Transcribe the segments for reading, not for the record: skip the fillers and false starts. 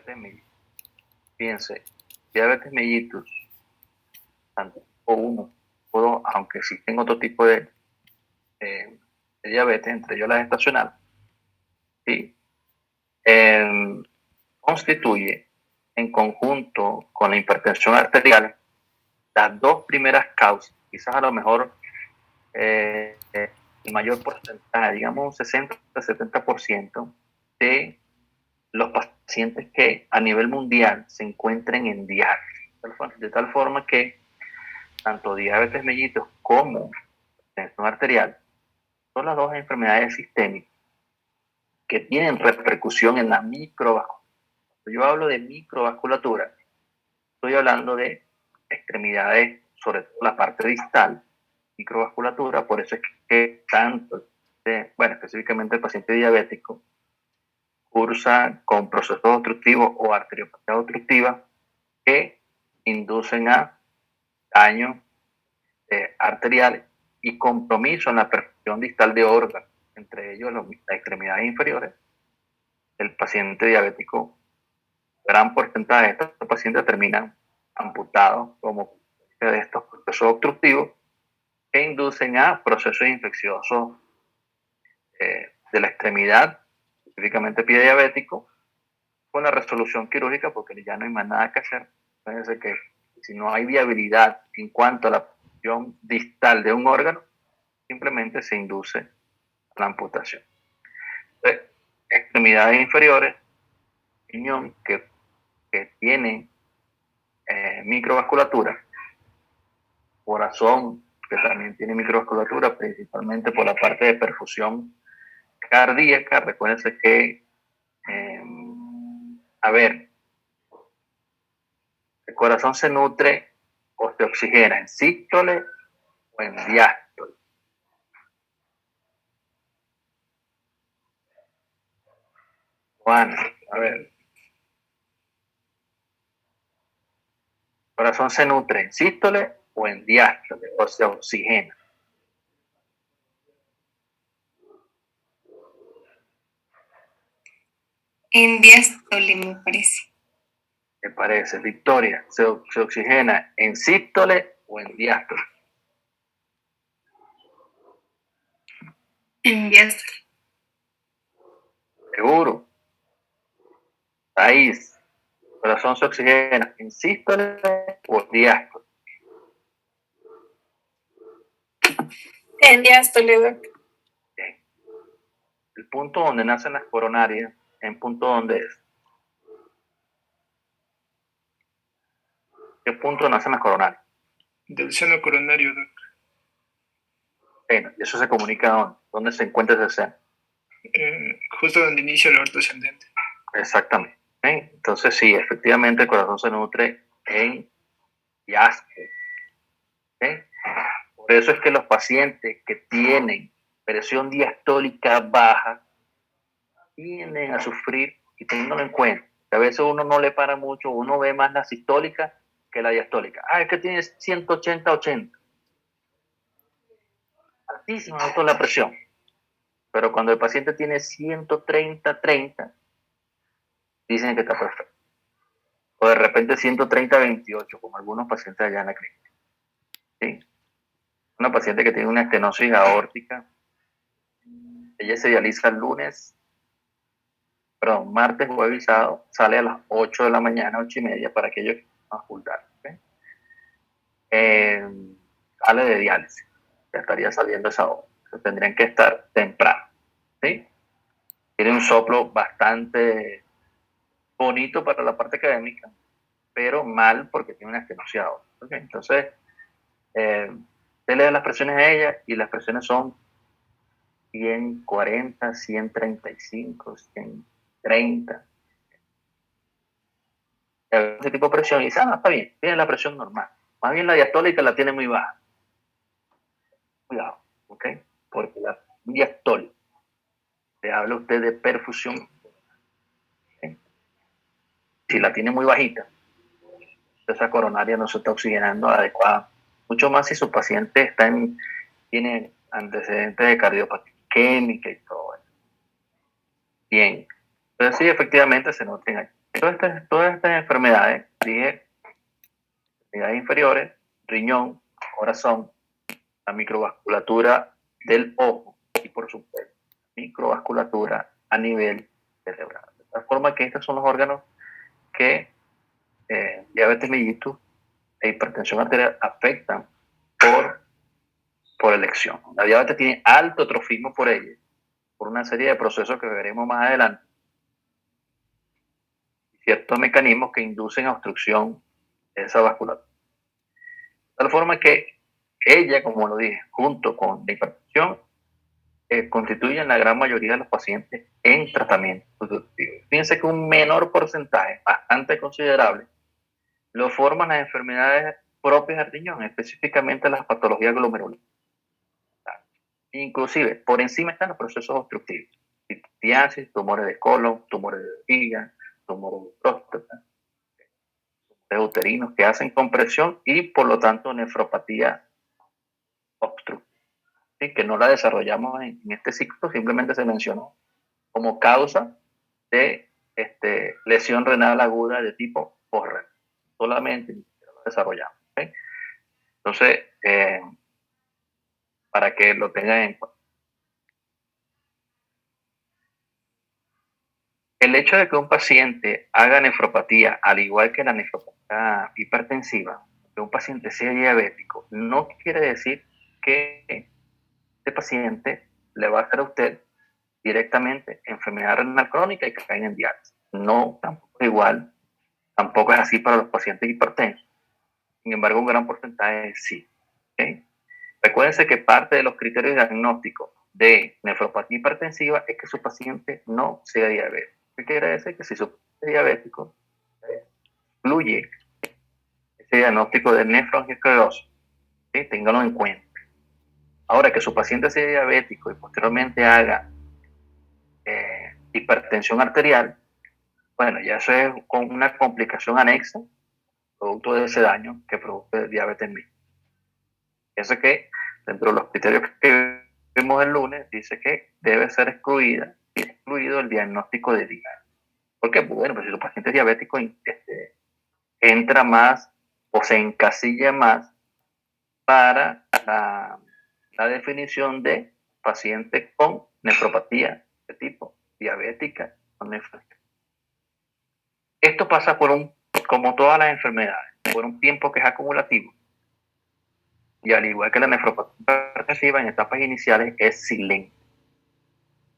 diabetes mellitus. Fíjense, diabetes mellitus, tanto tipo 1 o 2, aunque existen otro tipo de diabetes, entre ellos la gestacional, ¿sí? Constituye en conjunto con la hipertensión arterial las dos primeras causas, quizás a lo mejor el mayor porcentaje, digamos un 60-70% de los pacientes que a nivel mundial se encuentren en diálisis, de tal forma que tanto diabetes mellitus como hipertensión arterial son las dos enfermedades sistémicas que tienen repercusión en la microvasculatura. Yo hablo de microvasculatura, estoy hablando de extremidades, sobre todo la parte distal, microvasculatura, por eso es que tanto, específicamente el paciente diabético, cursa con procesos obstructivos o arteriopatía obstructiva que inducen a daño arterial y compromiso en la perfusión distal de órganos, entre ellos las extremidades inferiores. El paciente diabético, gran porcentaje de estos pacientes terminan amputados como de estos procesos obstructivos que inducen a procesos infecciosos de la extremidad, específicamente pie diabético, con la resolución quirúrgica, porque ya no hay más nada que hacer. Fíjense que si no hay viabilidad en cuanto a la función distal de un órgano, simplemente se induce a la amputación. Entonces, extremidades inferiores, riñón que tienen microvasculatura, corazón que también tiene microvasculatura, principalmente por la parte de perfusión cardíaca. Recuérdense que, el corazón se nutre o se oxigena en sístole o en diástole. Juan, el corazón se nutre en sístole o en diástole, o se oxigena. En diástole, me parece. ¿Te parece, Victoria? ¿Se oxigena en sístole o en diástole? En diástole. Seguro. Ahí, el corazón se oxigena en sístole o en diástole. En diástole, doctor. El punto donde nacen las coronarias, ¿en punto donde es? ¿Qué punto nacen las coronarias? Del seno coronario, doctor. Bueno, y eso se comunica ¿dónde? ¿Dónde se encuentra ese seno? Justo donde inicia el aorto ascendente. Exactamente. Entonces, sí, efectivamente el corazón se nutre en diástole. Por eso es que los pacientes que tienen presión diastólica baja tienden a sufrir, y teniéndolo en cuenta, que a veces uno no le para mucho, uno ve más la sistólica que la diastólica. Es que tiene 180-80. Altísima la presión. Pero cuando el paciente tiene 130-30, dicen que está perfecto. O de repente 130-28, como algunos pacientes allá en la clínica. ¿Sí? Una paciente que tiene una estenosis aórtica, ella se dializa el martes, jueves y sábado, sale a las 8 de la mañana, 8:30, para que ellos puedan ocultar. Sale de diálisis, ya estaría saliendo esa hora. Entonces, tendrían que estar temprano. ¿Sí? Tiene un soplo bastante bonito para la parte académica, pero mal porque tiene una estenosis aórtica. ¿Okay? Entonces, usted le da las presiones a ella y las presiones son 140, 135, 130. Ese tipo de presión y dice, está bien, tiene la presión normal. Más bien la diastólica la tiene muy baja. Cuidado, ¿ok? Porque la diastólica, le habla usted de perfusión. ¿Okay? Si la tiene muy bajita, esa coronaria no se está oxigenando adecuada. Mucho más si su paciente tiene antecedentes de cardiopatía isquémica y todo eso. Bien. Entonces sí, efectivamente se nutren aquí. Todas estas enfermedades, dije, enfermedades inferiores, riñón, corazón, la microvasculatura del ojo y por supuesto microvasculatura a nivel cerebral. De tal forma que estos son los órganos que diabetes mellitus e hipertensión arterial afectan por elección. La diabetes tiene alto trofismo por ella, por una serie de procesos que veremos más adelante, ciertos mecanismos que inducen a obstrucción de esa vasculatura. De tal forma que ella, como lo dije, junto con la hipertensión, constituyen la gran mayoría de los pacientes en tratamiento sustitutivo. Fíjense que un menor porcentaje, bastante considerable, lo forman las enfermedades propias del riñón, específicamente las patologías glomerulares. Inclusive, por encima están los procesos obstructivos, litiasis, tumores de colon, tumores de vejiga, tumores de próstata, tumores uterinos que hacen compresión y por lo tanto nefropatía obstructiva, ¿sí? Que no la desarrollamos en este ciclo, simplemente se mencionó como causa de lesión renal aguda de tipo postrenal. Solamente lo desarrollamos. ¿Okay? Entonces, para que lo tengan en cuenta. El hecho de que un paciente haga nefropatía, al igual que la nefropatía hipertensiva, que un paciente sea diabético, no quiere decir que este paciente le va a hacer a usted directamente enfermedad renal crónica y que caiga en diálisis. No, tampoco es igual, tampoco es así para los pacientes hipertensos. Sin embargo, un gran porcentaje sí. ¿Okay? Recuérdense que parte de los criterios diagnósticos de nefropatía hipertensiva es que su paciente no sea diabético. ¿Qué quiere decir? Que si su paciente es diabético, incluye ese diagnóstico de nefroangiosclerosis. ¿Sí? Ténganlo en cuenta. Ahora, que su paciente sea diabético y posteriormente haga hipertensión arterial, bueno, ya eso es con una complicación anexa, producto de ese daño que produce diabetes mellitus. Eso que dentro de los criterios que vimos el lunes, dice que debe ser excluido el diagnóstico de diabetes. ¿Por qué? Bueno, pues si su paciente es diabético, entra más o se encasilla más para la definición de paciente con nefropatía de tipo diabética o nefrótica. Esto pasa como todas las enfermedades, por un tiempo que es acumulativo. Y al igual que la nefropatía hipertensiva en etapas iniciales es silente.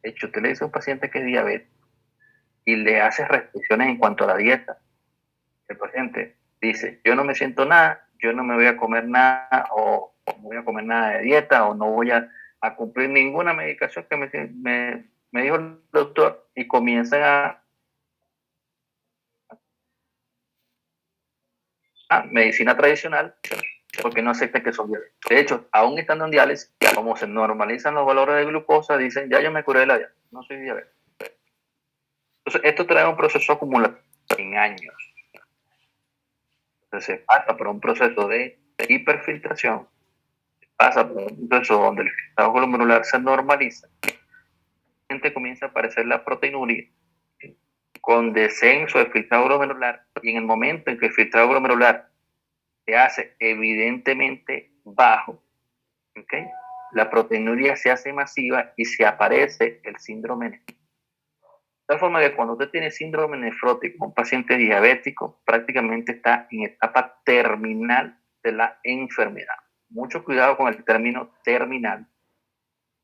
De hecho, usted le dice a un paciente que es diabético y le hace restricciones en cuanto a la dieta. El paciente dice, yo no me siento nada, yo no me voy a comer nada o no voy a comer nada de dieta o no voy a cumplir ninguna medicación que me dijo el doctor y comienzan a medicina tradicional porque no aceptan que son diabéticos. De hecho, aún estando en diálisis, como se normalizan los valores de glucosa, dicen, ya yo me curé de la diabetes, no soy diabético. Entonces, esto trae un proceso acumulativo en años. Entonces, se pasa por un proceso de hiperfiltración, se pasa por un proceso donde el filtrado glomerular se normaliza, comienza a aparecer la proteinuria, con descenso del filtrado glomerular, y en el momento en que el filtrado glomerular se hace evidentemente bajo, ¿okay? La proteinuria se hace masiva y se aparece el síndrome nefrótico. De tal forma que cuando usted tiene síndrome nefrótico, un paciente diabético prácticamente está en etapa terminal de la enfermedad. Mucho cuidado con el término terminal,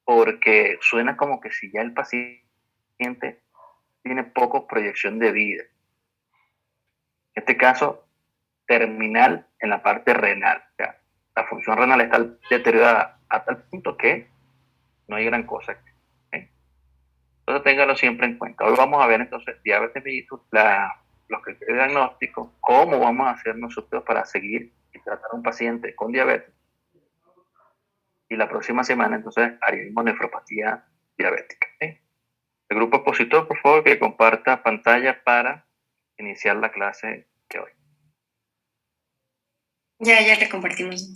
porque suena como que si ya el paciente tiene poca proyección de vida. En este caso, terminal en la parte renal. O sea, la función renal está deteriorada a tal punto que no hay gran cosa. ¿Okay? Entonces, téngalo siempre en cuenta. Hoy vamos a ver entonces diabetes mellitus, los criterios diagnósticos, cómo vamos a hacer nosotros para seguir y tratar a un paciente con diabetes. Y la próxima semana entonces haremos nefropatía diabética. ¿Okay? El grupo expositor, por favor, que comparta pantalla para iniciar la clase de hoy. Ya le compartimos.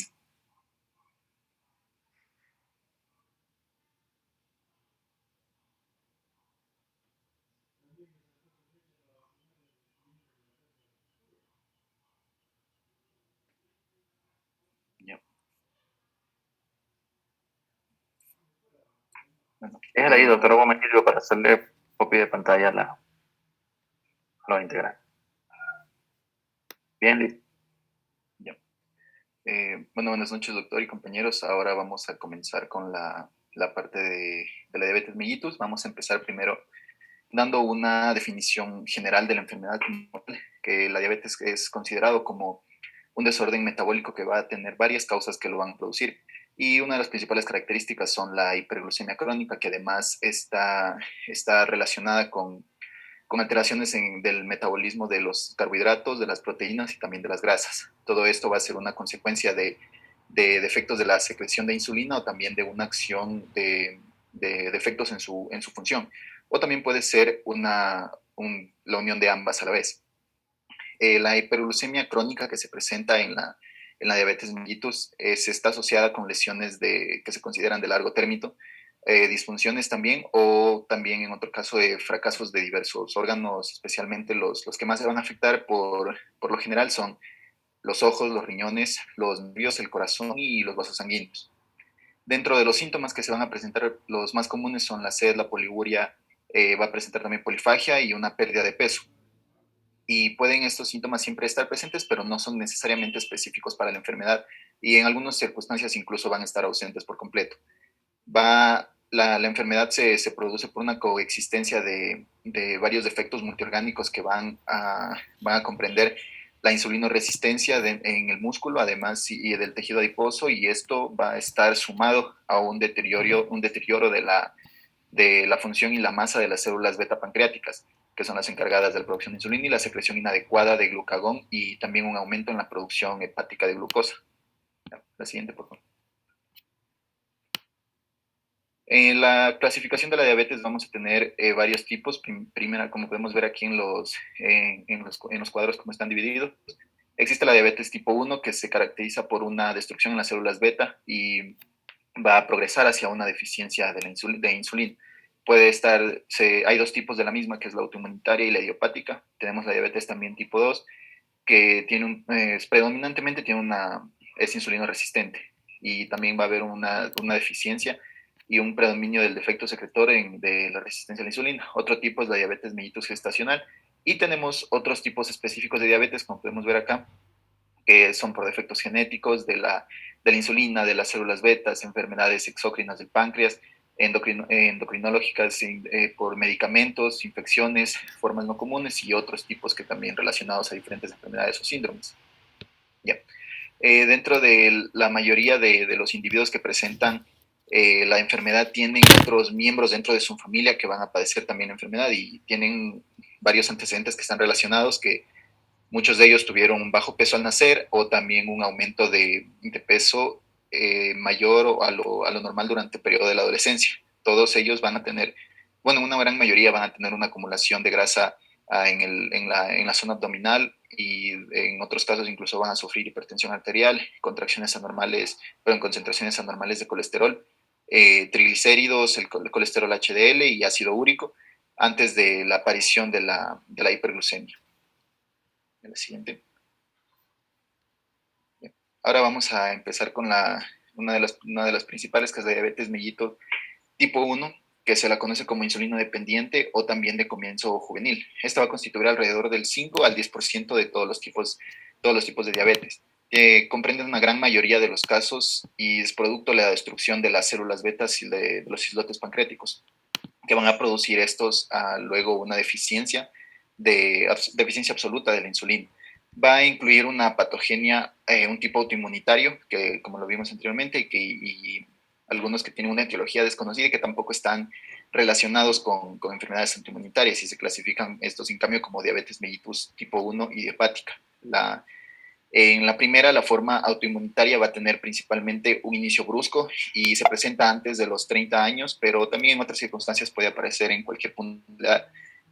Bueno, déjala ahí, doctora Gómez, para hacerle copia de pantalla a los integrantes. Bien, listo. Ya. Bueno, buenas noches, doctor y compañeros. Ahora vamos a comenzar con la parte de la diabetes mellitus. Vamos a empezar primero dando una definición general de la enfermedad, que la diabetes es considerado como un desorden metabólico que va a tener varias causas que lo van a producir. Y una de las principales características son la hiperglucemia crónica, que además está relacionada con alteraciones del metabolismo de los carbohidratos, de las proteínas y también de las grasas. Todo esto va a ser una consecuencia de defectos de la secreción de insulina o también de una acción de defectos en su función. O también puede ser la unión de ambas a la vez. La hiperglucemia crónica que se presenta en la diabetes mellitus está asociada con lesiones que se consideran de largo término, disfunciones también, o también en otro caso de fracasos de diversos órganos, especialmente los que más se van a afectar por lo general son los ojos, los riñones, los nervios, el corazón y los vasos sanguíneos. Dentro de los síntomas que se van a presentar, los más comunes son la sed, la poliguria, va a presentar también polifagia y una pérdida de peso. Y pueden estos síntomas siempre estar presentes, pero no son necesariamente específicos para la enfermedad y en algunas circunstancias incluso van a estar ausentes por completo. La enfermedad se produce por una coexistencia de varios defectos multiorgánicos que van a comprender la insulinoresistencia en el músculo, además y del tejido adiposo, y esto va a estar sumado a un deterioro de la función y la masa de las células beta pancreáticas, que son las encargadas de la producción de insulina y la secreción inadecuada de glucagón, y también un aumento en la producción hepática de glucosa. La siguiente, por favor. En la clasificación de la diabetes vamos a tener varios tipos. Primera, como podemos ver aquí en los cuadros como están divididos, existe la diabetes tipo 1, que se caracteriza por una destrucción en las células beta y va a progresar hacia una deficiencia de insulina. Hay dos tipos de la misma, que es la autoinmunitaria y la idiopática. Tenemos la diabetes también tipo 2, que predominantemente es insulino resistente, y también va a haber una deficiencia y un predominio del defecto secretor de la resistencia a la insulina. Otro tipo es la diabetes mellitus gestacional, y tenemos otros tipos específicos de diabetes, como podemos ver acá, que son por defectos genéticos de la insulina, de las células betas, enfermedades exócrinas del páncreas, endocrinológicas por medicamentos, infecciones, formas no comunes y otros tipos que también relacionados a diferentes enfermedades o síndromes. Ya. Dentro de la mayoría de los individuos que presentan la enfermedad tienen otros miembros dentro de su familia que van a padecer también la enfermedad y tienen varios antecedentes que están relacionados, que muchos de ellos tuvieron un bajo peso al nacer o también un aumento de peso mayor a lo normal durante el periodo de la adolescencia. Todos ellos van a tener, bueno, una gran mayoría van a tener una acumulación de grasa en la zona abdominal, y en otros casos incluso van a sufrir hipertensión arterial, contracciones anormales, pero en concentraciones anormales de colesterol, triglicéridos, el colesterol HDL y ácido úrico, antes de la aparición de la hiperglucemia. La siguiente. Bien. Ahora vamos a empezar con una de las principales, que es la diabetes mellitus tipo 1, que se la conoce como insulino dependiente o también de comienzo juvenil. Esta va a constituir alrededor del 5 al 10% de todos los tipos de diabetes. Comprenden una gran mayoría de los casos y es producto de la destrucción de las células betas y de los islotes pancreáticos, que van a producir estos luego una deficiencia absoluta de la insulina. Va a incluir una patogenia, un tipo autoinmunitario, que como lo vimos anteriormente, y algunos que tienen una etiología desconocida y que tampoco están relacionados con enfermedades autoinmunitarias, y se clasifican estos en cambio como diabetes mellitus tipo 1 y hepática. En la primera, la forma autoinmunitaria va a tener principalmente un inicio brusco y se presenta antes de los 30 años, pero también en otras circunstancias puede aparecer en cualquier punto,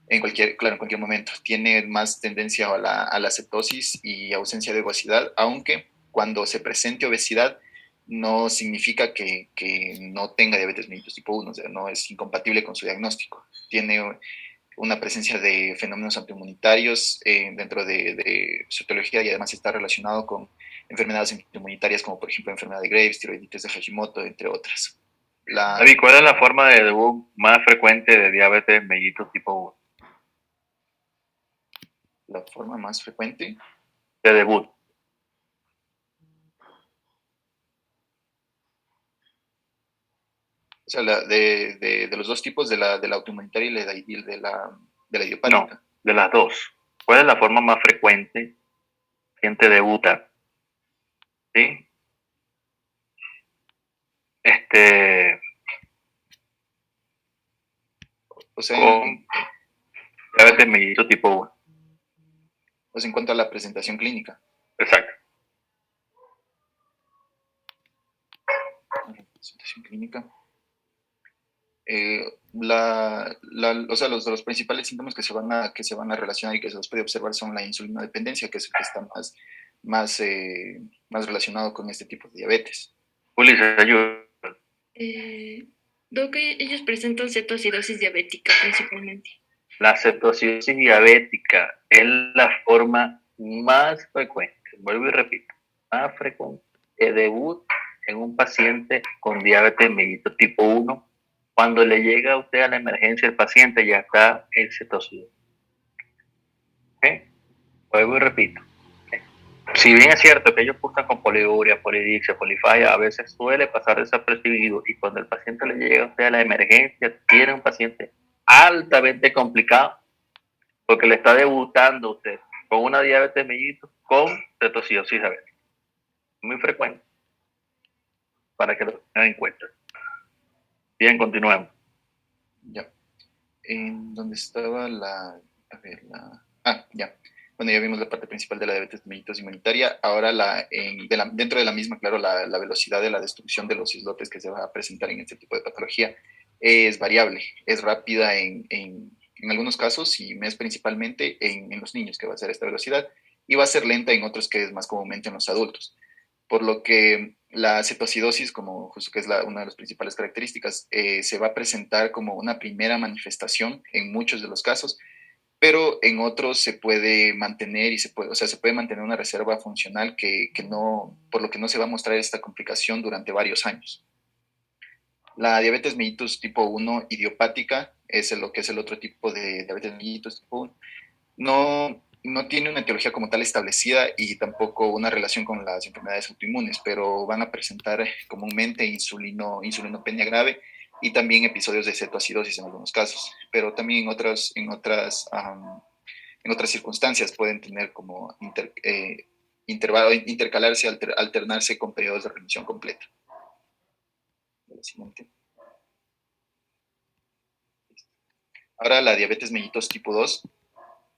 en cualquier momento. Tiene más tendencia a la cetosis y ausencia de obesidad, aunque cuando se presente obesidad no significa que no tenga diabetes mellitus tipo 1, o sea, no es incompatible con su diagnóstico. Tiene una presencia de fenómenos autoinmunitarios dentro de su etiología, y además está relacionado con enfermedades autoinmunitarias como por ejemplo enfermedad de Graves, tiroiditis de Hashimoto, entre otras. David, ¿cuál es la forma de debut más frecuente de diabetes mellitus tipo 1? La forma más frecuente De debut. O sea, de los dos tipos, de la autoinmunitaria y de la idiopática. No, de las dos. ¿Cuál es la forma más frecuente? El paciente debuta. ¿Sí? O sea, Con diabetes mellitus tipo 1. pues en cuanto a la presentación clínica. Exacto. Presentación clínica. O sea, los principales síntomas que se van a relacionar y que se los puede observar son la insulinodependencia, que es el que está más relacionado con este tipo de diabetes. Ulises, ayuda. Doc, ellos presentan cetoacidosis diabética principalmente. La cetoacidosis diabética es la forma más frecuente, vuelvo y repito, más frecuente de debut en un paciente con diabetes mellitus tipo 1. Cuando le llega a usted a la emergencia, el paciente ya está en cetoacidosis. ¿Okay? Vuelvo y repito. ¿Okay? Si bien es cierto que ellos cursan con poliuria, polidixia, polifaya, a veces suele pasar desapercibido y cuando el paciente le llega a usted a la emergencia, tiene un paciente altamente complicado porque le está debutando usted con una diabetes mellitus con cetoacidosis diabética. Muy frecuente para que lo tengan en cuenta. Bien, continuemos. Ya. ¿En dónde estaba ya. Bueno, ya vimos la parte principal de la diabetes mellitus inmunitaria. Ahora, dentro de la misma, claro, la velocidad de la destrucción de los islotes que se va a presentar en este tipo de patología es variable. Es rápida en algunos casos y es principalmente en los niños que va a ser esta velocidad y va a ser lenta en otros que es más comúnmente en los adultos. Por lo que la cetoacidosis, como justo que es una de las principales características, se va a presentar como una primera manifestación en muchos de los casos, pero en otros se puede mantener se puede mantener una reserva funcional por lo que no se va a mostrar esta complicación durante varios años. La diabetes mellitus tipo 1 idiopática es lo que es el otro tipo de diabetes mellitus tipo 1. No tiene una etiología como tal establecida y tampoco una relación con las enfermedades autoinmunes, pero van a presentar comúnmente insulinopenia grave y también episodios de cetoacidosis en algunos casos, pero también en otras circunstancias pueden tener como intercalarse, alternarse con periodos de remisión completa. La siguiente. Ahora la diabetes mellitus tipo 2.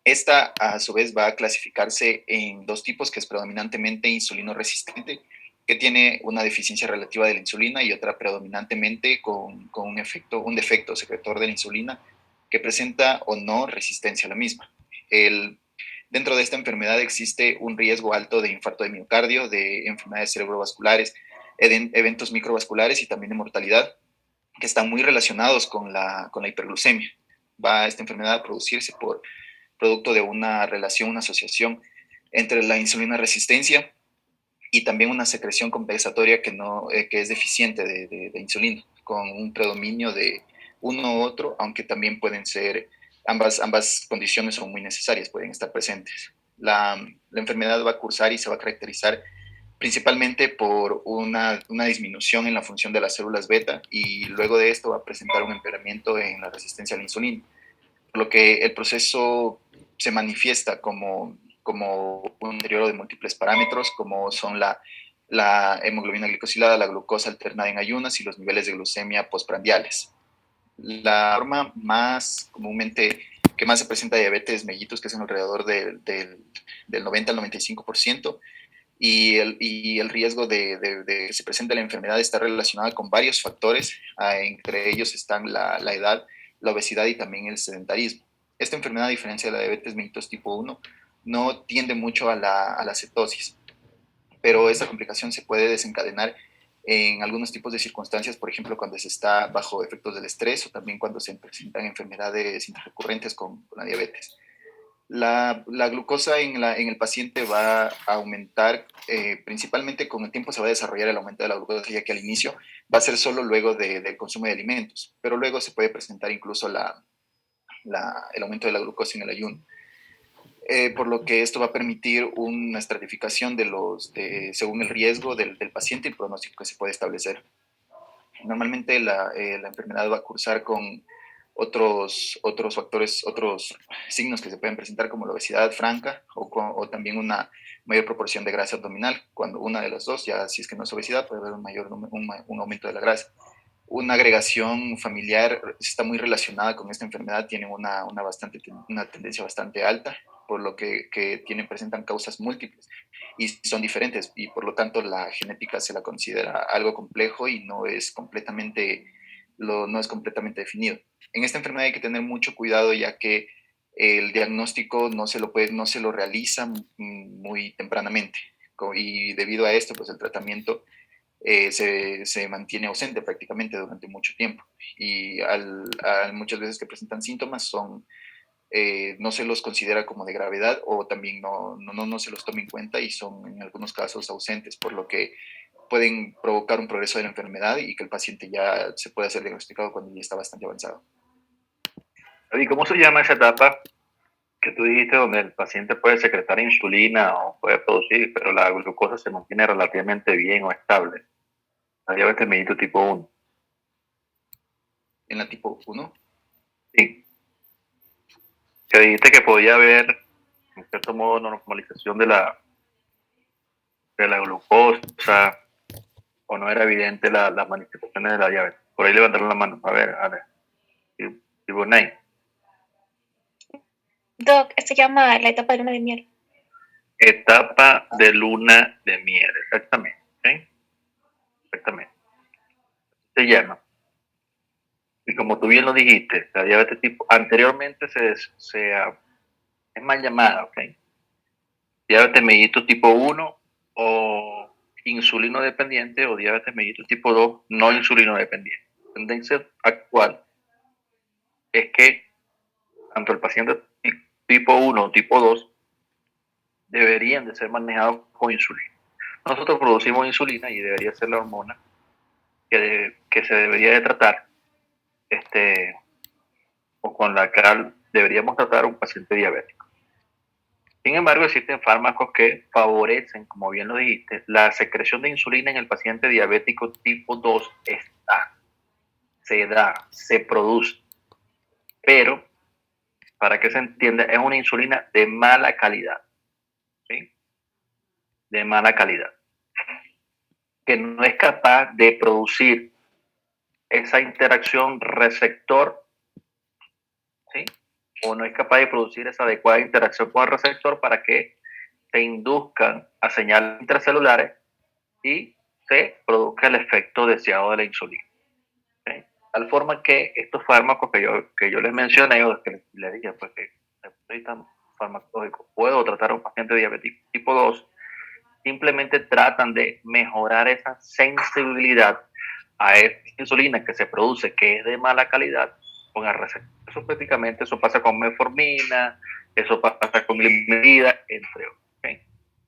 Esta, a su vez, va a clasificarse en dos tipos, que es predominantemente insulino resistente, que tiene una deficiencia relativa de la insulina, y otra predominantemente con un defecto secretor de la insulina que presenta o no resistencia a la misma. Dentro de esta enfermedad existe un riesgo alto de infarto de miocardio, de enfermedades cerebrovasculares, eventos microvasculares y también de mortalidad, que están muy relacionados con la hiperglucemia. Va esta enfermedad a producirse por producto de una relación, una asociación entre la insulina resistencia y también una secreción compensatoria que es deficiente de insulina, con un predominio de uno u otro, aunque también pueden ser, ambas condiciones son muy necesarias, pueden estar presentes. La enfermedad va a cursar y se va a caracterizar principalmente por una disminución en la función de las células beta, y luego de esto va a presentar un empeoramiento en la resistencia a la insulina, por lo que el proceso se manifiesta como un deterioro de múltiples parámetros, como son la hemoglobina glicosilada, la glucosa alternada en ayunas y los niveles de glucemia postprandiales. La forma más comúnmente que más se presenta diabetes mellitus, que es en alrededor del 90 al 95%, y el riesgo de que se presente la enfermedad está relacionada con varios factores, entre ellos están la edad, la obesidad y también el sedentarismo. Esta enfermedad, a diferencia de la diabetes mellitus tipo 1, no tiende mucho a la cetosis, pero esta complicación se puede desencadenar en algunos tipos de circunstancias, por ejemplo, cuando se está bajo efectos del estrés o también cuando se presentan enfermedades interrecurrentes con la diabetes. La glucosa en el paciente va a aumentar, principalmente con el tiempo se va a desarrollar el aumento de la glucosa, ya que al inicio va a ser solo luego del consumo de alimentos, pero luego se puede presentar incluso el aumento de la glucosa en el ayuno. Por lo que esto va a permitir una estratificación según el riesgo del paciente y el pronóstico que se puede establecer. Normalmente la enfermedad va a cursar con otros factores, otros signos que se pueden presentar como la obesidad franca o también una mayor proporción de grasa abdominal. Cuando una de las dos, ya si es que no es obesidad, puede haber un aumento de la grasa. Una agregación familiar está muy relacionada con esta enfermedad, tienen una tendencia bastante alta, por lo que presentan causas múltiples y son diferentes, y por lo tanto la genética se la considera algo complejo y no es completamente definido. En esta enfermedad hay que tener mucho cuidado, ya que el diagnóstico no se lo realiza muy tempranamente, y debido a esto, pues el tratamiento se mantiene ausente prácticamente durante mucho tiempo, y muchas veces que presentan síntomas no se los considera como de gravedad, o también no se los toma en cuenta y son en algunos casos ausentes, por lo que pueden provocar un progreso de la enfermedad y que el paciente ya se pueda ser diagnosticado cuando ya está bastante avanzado. ¿Y cómo se llama esa etapa que tú dijiste donde el paciente puede secretar insulina o puede producir, pero la glucosa se mantiene relativamente bien o estable? La diabetes mellitus tipo 1. ¿En la tipo 1? Sí. Que dijiste que podía haber, en cierto modo, normalización de la glucosa, o no era evidente las manifestaciones de la diabetes. Por ahí levantaron la mano. A ver. Tipo 9. Doc, se llama la etapa de luna de miel. Etapa de luna de miel, exactamente. ¿Sí? Exactamente. Se llama. Y como tú bien lo dijiste, la diabetes tipo, anteriormente es mal llamada, ¿ok? Diabetes mellitus tipo 1 o insulino dependiente, o diabetes mellitus tipo 2 no insulino dependiente. La tendencia actual es que tanto el paciente tipo 1 o tipo 2 deberían de ser manejados con insulina. Nosotros producimos insulina y debería ser la hormona que se debería de tratar, o con la cual deberíamos tratar a un paciente diabético. Sin embargo, existen fármacos que favorecen, como bien lo dijiste, la secreción de insulina en el paciente diabético tipo 2. Se produce, pero para que se entienda, es una insulina de mala calidad, ¿sí? De mala calidad, que no es capaz de producir esa interacción receptor, ¿sí? O no es capaz de producir esa adecuada interacción con el receptor para que se induzcan a señales intracelulares y se produzca el efecto deseado de la insulina. ¿Sí? Tal forma que estos fármacos que yo les mencioné, o que les dije, pues que soy tan farmacológico, puedo tratar a un paciente diabético tipo 2, simplemente tratan de mejorar esa sensibilidad a esta insulina que se produce, que es de mala calidad, con el receptor. Eso prácticamente, eso pasa con metformina, eso pasa con glimerida, entre otros. ¿Okay?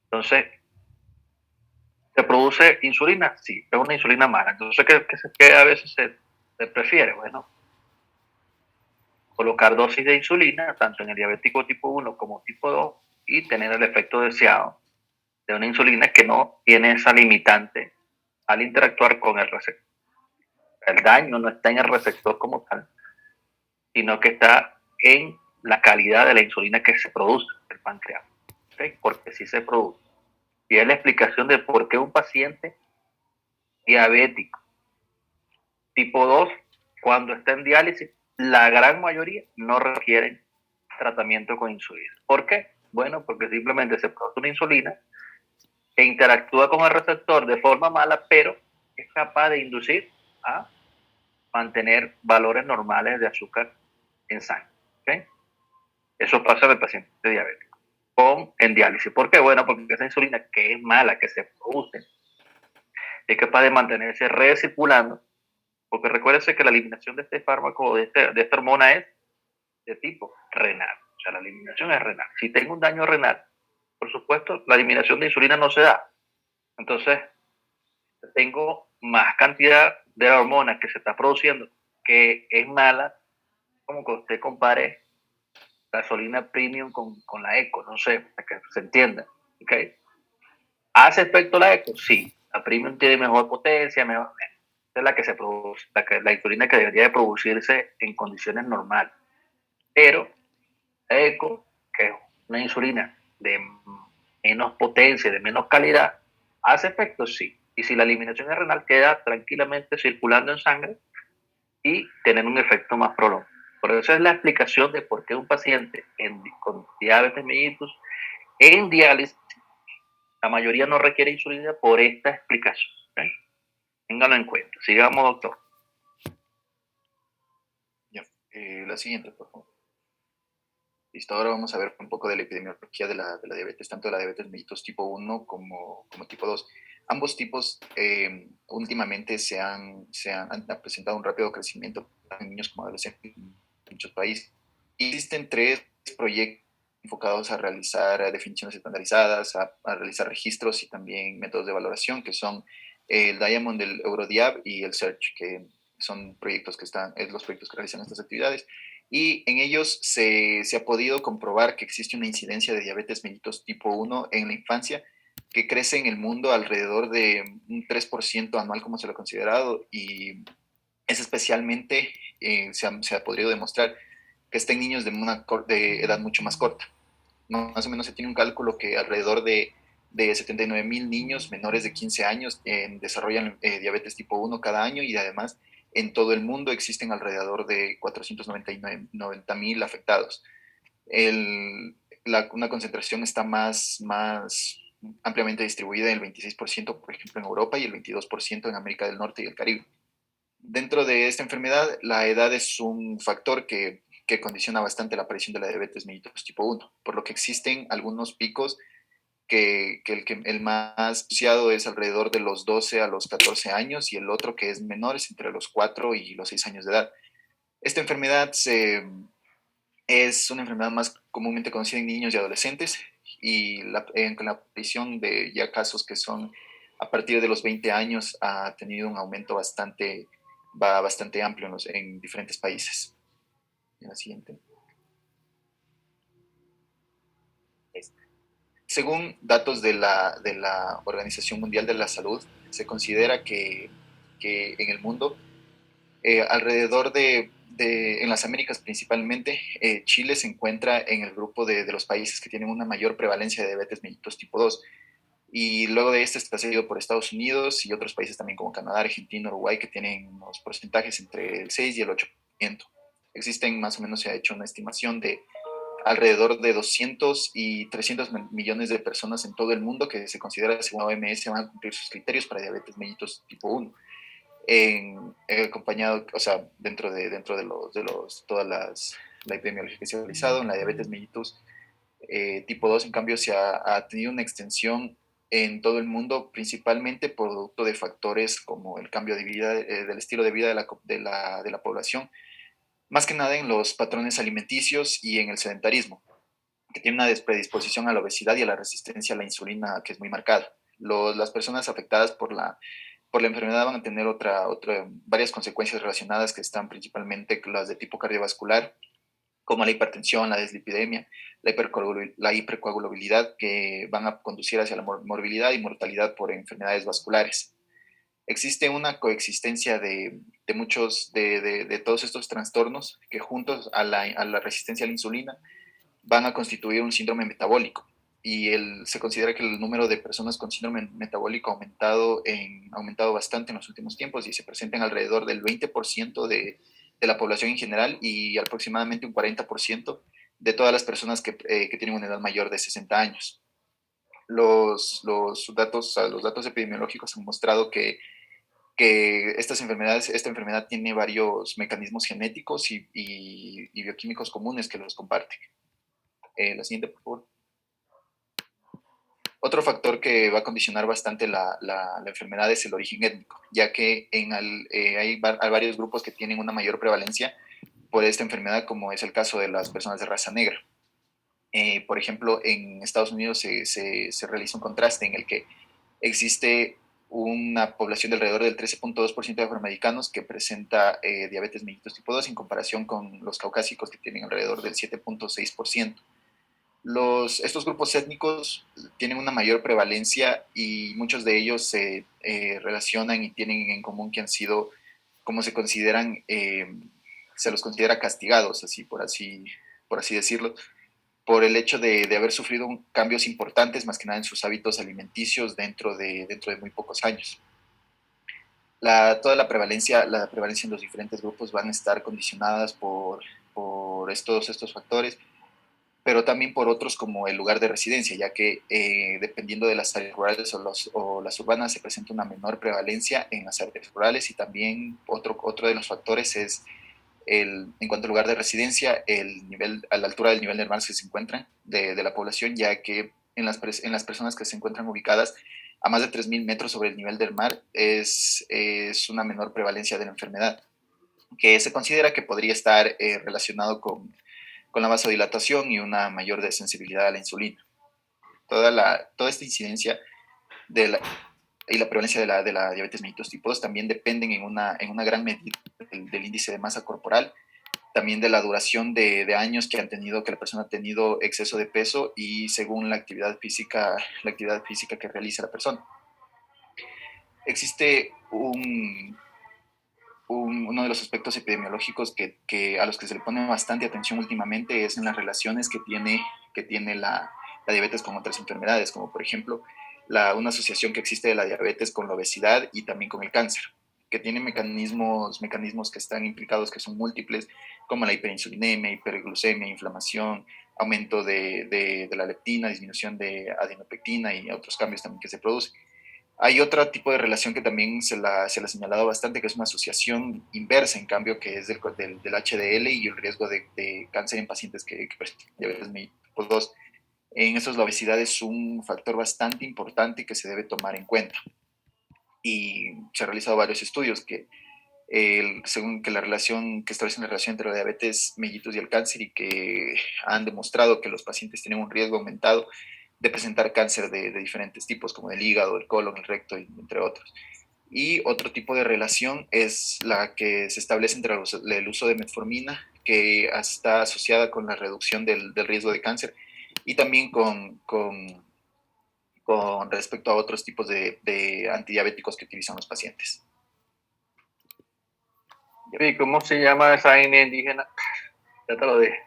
Entonces, ¿se produce insulina? Sí, es una insulina mala. Entonces, ¿qué a veces se prefiere? Bueno, colocar dosis de insulina, tanto en el diabético tipo 1 como tipo 2, y tener el efecto deseado de una insulina que no tiene esa limitante al interactuar con el receptor. El daño no está en el receptor como tal, sino que está en la calidad de la insulina que se produce en el páncreas. ¿Okay? Porque sí se produce. Y es la explicación de por qué un paciente diabético tipo 2, cuando está en diálisis, la gran mayoría no requieren tratamiento con insulina. ¿Por qué? Bueno, porque simplemente se produce una insulina que interactúa con el receptor de forma mala, pero es capaz de inducir a mantener valores normales de azúcar en sangre. ¿Okay? Eso pasa en el paciente diabético en diálisis. ¿Por qué? Bueno, porque esa insulina que es mala, que se produce, es capaz de mantenerse recirculando, porque recuérdense que la eliminación de este fármaco, de esta hormona, es de tipo renal. sea, la eliminación es renal. Si tengo un daño renal, por supuesto, la eliminación de insulina no se da. Entonces, tengo más cantidad de la hormona que se está produciendo, que es mala, como que usted compare gasolina premium con la eco, no sé, para que se entienda. ¿Okay? ¿Hace efecto la eco? Sí. La premium tiene mejor potencia, mejor, es la que se produce, la insulina que debería de producirse en condiciones normales. Pero la eco, que es una insulina de menos potencia, de menos calidad, hace efecto, sí. Y si la eliminación es renal, queda tranquilamente circulando en sangre y tener un efecto más prolongado. Por eso es la explicación de por qué un paciente con diabetes mellitus en diálisis, la mayoría no requiere insulina por esta explicación. ¿Okay? Ténganlo en cuenta. Sigamos, doctor. Ya. La siguiente, por favor. Listo, ahora vamos a ver un poco de la epidemiología de la diabetes, tanto de la diabetes mellitus tipo 1 como tipo 2. Ambos tipos últimamente han presentado un rápido crecimiento en niños como adolescentes en muchos países. Existen 3 proyectos enfocados a realizar definiciones estandarizadas, a realizar registros y también métodos de valoración, que son el Diamond, el Eurodiab y el Search, que son proyectos los proyectos que realizan estas actividades. Y en ellos se ha podido comprobar que existe una incidencia de diabetes mellitus tipo 1 en la infancia, que crece en el mundo alrededor de un 3% anual, como se lo ha considerado, y es especialmente, se ha podido demostrar que está en niños de edad mucho más corta. Más o menos se tiene un cálculo que alrededor de 79,000 niños menores de 15 años desarrollan diabetes tipo 1 cada año, y además en todo el mundo existen alrededor de 490,000 afectados. Una concentración está más ampliamente distribuida en el 26%, por ejemplo, en Europa, y el 22% en América del Norte y el Caribe. Dentro de esta enfermedad, la edad es un factor que condiciona bastante la aparición de la diabetes mellitus tipo 1, por lo que existen algunos picos que el más asociado es alrededor de los 12 a los 14 años, y el otro que es menor es entre los 4 y los 6 años de edad. Esta enfermedad es una enfermedad más comúnmente conocida en niños y adolescentes, y con la aparición de ya casos que son a partir de los 20 años ha tenido un aumento bastante amplio en diferentes países. En la siguiente. Según datos de la Organización Mundial de la Salud, se considera que en el mundo, alrededor en las Américas principalmente, Chile se encuentra en el grupo de los países que tienen una mayor prevalencia de diabetes mellitus tipo 2. Y luego de este está seguido por Estados Unidos y otros países también como Canadá, Argentina, Uruguay, que tienen unos porcentajes entre el 6 y el 8%. Existen, más o menos se ha hecho una estimación de alrededor de 200 y 300 millones de personas en todo el mundo que se considera, según la OMS, van a cumplir sus criterios para diabetes mellitus tipo 1. Acompañado, o sea, dentro de toda la epidemiología que se ha realizado, en la diabetes mellitus tipo 2, en cambio, se ha tenido una extensión en todo el mundo, principalmente producto de factores como el cambio de vida, del estilo de vida de la población, más que nada en los patrones alimenticios y en el sedentarismo, que tiene una predisposición a la obesidad y a la resistencia a la insulina que es muy marcada. Las personas afectadas por la enfermedad van a tener varias consecuencias relacionadas, que están principalmente las de tipo cardiovascular, como la hipertensión, la dislipidemia, la hipercoagulabilidad, que van a conducir hacia la morbilidad y mortalidad por enfermedades vasculares. Existe una coexistencia de todos estos trastornos que, juntos a la resistencia a la insulina, van a constituir un síndrome metabólico. Y se considera que el número de personas con síndrome metabólico ha aumentado bastante en los últimos tiempos, y se presentan alrededor del 20% de la población en general, y aproximadamente un 40% de todas las personas que tienen una edad mayor de 60 años. Los datos epidemiológicos han mostrado que esta enfermedad tiene varios mecanismos genéticos y bioquímicos comunes que los comparten. La siguiente, por favor. Otro factor que va a condicionar bastante la enfermedad es el origen étnico, ya que hay varios grupos que tienen una mayor prevalencia por esta enfermedad, como es el caso de las personas de raza negra. Por ejemplo, en Estados Unidos se realiza un contraste en el que existe una población de alrededor del 13.2% de afroamericanos que presenta diabetes mellitus tipo 2 en comparación con los caucásicos que tienen alrededor del 7.6%. Estos grupos étnicos tienen una mayor prevalencia y muchos de ellos se relacionan y tienen en común que han sido, como se consideran, se los considera castigados, por así decirlo, por el hecho de haber sufrido cambios importantes, más que nada en sus hábitos alimenticios dentro de muy pocos años. Toda la prevalencia en los diferentes grupos van a estar condicionadas por estos factores, pero también por otros como el lugar de residencia, ya que dependiendo de las áreas rurales o las urbanas se presenta una menor prevalencia en las áreas rurales, y también otro de los factores es en cuanto al lugar de residencia, a la altura del nivel del mar que se encuentra de la población, ya que en las personas que se encuentran ubicadas a más de 3.000 metros sobre el nivel del mar es una menor prevalencia de la enfermedad, que se considera que podría estar relacionado con la vasodilatación y una mayor sensibilidad a la insulina. Toda esta incidencia y la prevalencia de la diabetes mellitus tipo 2 también dependen en una gran medida del índice de masa corporal, también de la duración de años que la persona ha tenido exceso de peso y según la actividad física que realiza la persona. Existe uno de los aspectos epidemiológicos a los que se le pone bastante atención últimamente es en las relaciones que tiene la diabetes con otras enfermedades, como por ejemplo una asociación que existe de la diabetes con la obesidad y también con el cáncer, que tiene mecanismos que están implicados, que son múltiples, como la hiperinsulinemia, hiperglucemia, inflamación, aumento de la leptina, disminución de adenopectina y otros cambios también que se producen. Hay otro tipo de relación que también se la ha señalado bastante, que es una asociación inversa, en cambio, que es del HDL y el riesgo de cáncer en pacientes que presentan diabetes tipo 2. En estos, la obesidad es un factor bastante importante que se debe tomar en cuenta. Y se han realizado varios estudios según que establecen la relación entre la diabetes mellitus y el cáncer, y que han demostrado que los pacientes tienen un riesgo aumentado de presentar cáncer de diferentes tipos, como el hígado, el colon, el recto, entre otros. Y otro tipo de relación es la que se establece entre el uso de metformina, que está asociada con la reducción del riesgo de cáncer, y también con respecto a otros tipos de antidiabéticos que utilizan los pacientes. ¿Y cómo se llama esa etnia indígena? Ya te lo dije.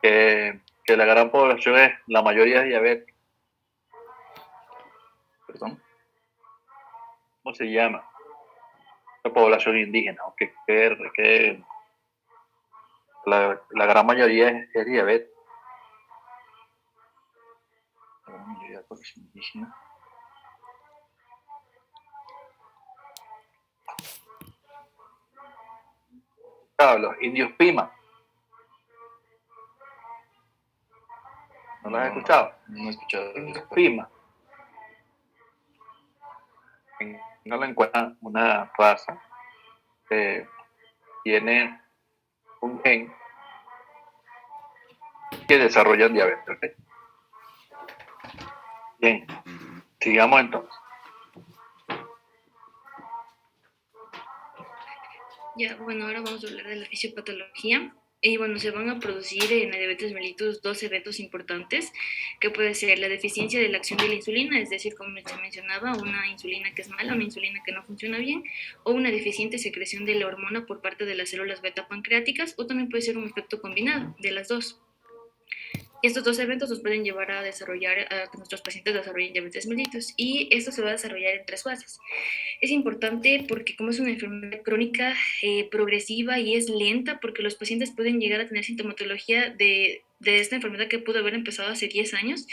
Que la gran población la mayoría es diabética. ¿Perdón? ¿Cómo se llama? La población indígena, que la gran mayoría es diabética. La gran mayoría de la población indígena. Claro, los indios Pima. ¿No lo has escuchado? No he escuchado. Indios Pima. No la encuentran una raza que tiene un gen que desarrolla diabetes. ¿Okay? Bien, sigamos entonces. Ya, bueno, ahora vamos a hablar de la fisiopatología. Y bueno, se van a producir en la diabetes mellitus dos eventos importantes, que puede ser la deficiencia de la acción de la insulina, es decir, como se mencionaba, una insulina que es mala, una insulina que no funciona bien, o una deficiente secreción de la hormona por parte de las células beta pancreáticas, o también puede ser un efecto combinado de las dos. Estos dos eventos nos pueden llevar a que nuestros pacientes desarrollen diabetes mellitus, y esto se va a desarrollar en 3 fases. Es importante porque como es una enfermedad crónica progresiva y es lenta, porque los pacientes pueden llegar a tener sintomatología de esta enfermedad que pudo haber empezado hace 10 años.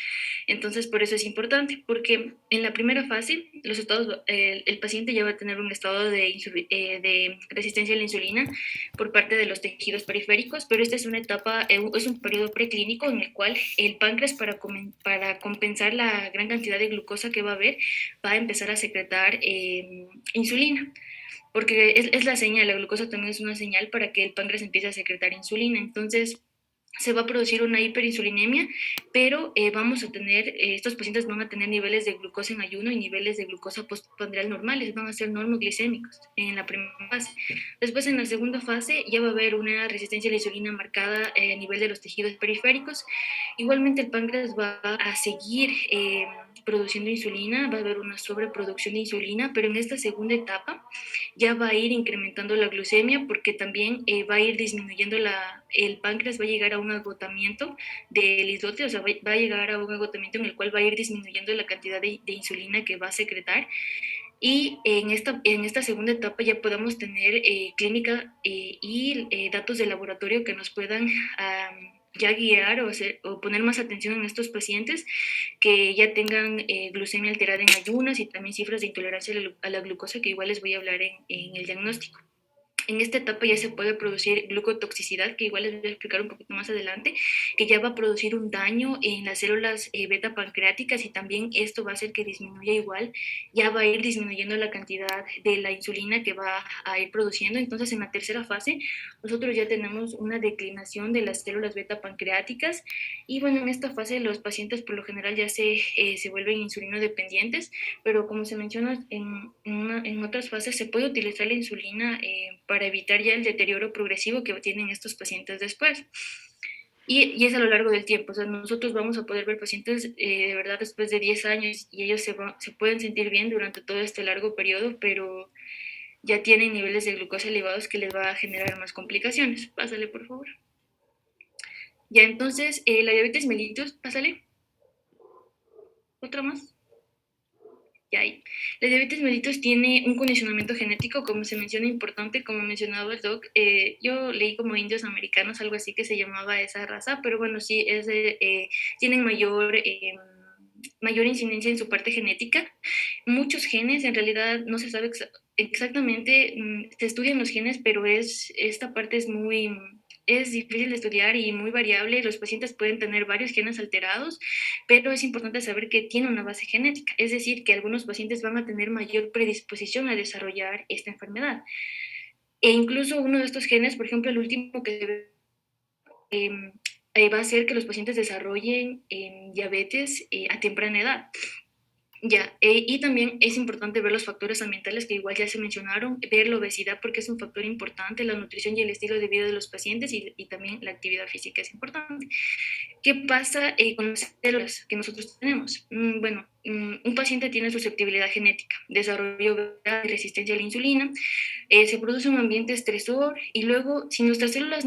Entonces, por eso es importante, porque en la primera fase, el paciente ya va a tener un estado de resistencia a la insulina por parte de los tejidos periféricos, pero esta es una etapa, es un periodo preclínico en el cual el páncreas, para compensar la gran cantidad de glucosa que va a haber, va a empezar a secretar insulina, porque es la señal, la glucosa también es una señal para que el páncreas empiece a secretar insulina. Entonces, se va a producir una hiperinsulinemia, pero estos pacientes van a tener niveles de glucosa en ayuno y niveles de glucosa postprandial normales, van a ser normoglicémicos en la primera fase. Después, en la segunda fase, ya va a haber una resistencia a la insulina marcada a nivel de los tejidos periféricos. Igualmente, el páncreas va a seguir produciendo insulina, va a haber una sobreproducción de insulina, pero en esta segunda etapa ya va a ir incrementando la glucemia porque también va a ir disminuyendo el páncreas, va a llegar a un agotamiento del islote, o sea, va a llegar a un agotamiento en el cual va a ir disminuyendo la cantidad de insulina que va a secretar. Y en esta segunda etapa ya podemos tener clínica y datos de laboratorio que nos puedan ya guiar o poner más atención en estos pacientes que ya tengan glucemia alterada en ayunas y también cifras de intolerancia a la glucosa, que igual les voy a hablar en el diagnóstico. En esta etapa ya se puede producir glucotoxicidad, que igual les voy a explicar un poquito más adelante, que ya va a producir un daño en las células beta pancreáticas y también esto va a hacer que disminuya igual, ya va a ir disminuyendo la cantidad de la insulina que va a ir produciendo. Entonces, en la tercera fase, nosotros ya tenemos una declinación de las células beta pancreáticas y bueno, en esta fase los pacientes por lo general ya se vuelven insulinodependientes, pero como se menciona en otras fases se puede utilizar la insulina para evitar ya el deterioro progresivo que tienen estos pacientes después. Y es a lo largo del tiempo, o sea, nosotros vamos a poder ver pacientes de verdad después de 10 años y ellos se pueden sentir bien durante todo este largo periodo, pero ya tienen niveles de glucosa elevados que les va a generar más complicaciones. Pásale, por favor. Ya, entonces, la diabetes mellitus, pásale. ¿Otra más? Ya hay. La diabetes mellitus tiene un condicionamiento genético, como se menciona, importante, como mencionaba el doc. Yo leí como indios americanos, algo así que se llamaba esa raza, pero bueno, sí, tienen mayor incidencia en su parte genética. Muchos genes, en realidad no se sabe exactamente, se estudian los genes, pero esta parte es difícil de estudiar y muy variable. Los pacientes pueden tener varios genes alterados, pero es importante saber que tiene una base genética, es decir, que algunos pacientes van a tener mayor predisposición a desarrollar esta enfermedad. E incluso uno de estos genes, por ejemplo, el último que se ve, va a hacer que los pacientes desarrollen diabetes a temprana edad. Ya, y también es importante ver los factores ambientales que igual ya se mencionaron, ver la obesidad porque es un factor importante, la nutrición y el estilo de vida de los pacientes y también la actividad física es importante. ¿Qué pasa con las células que nosotros tenemos? Bueno, un paciente tiene susceptibilidad genética, desarrollo de resistencia a la insulina, se produce un ambiente estresor y luego, si nuestras células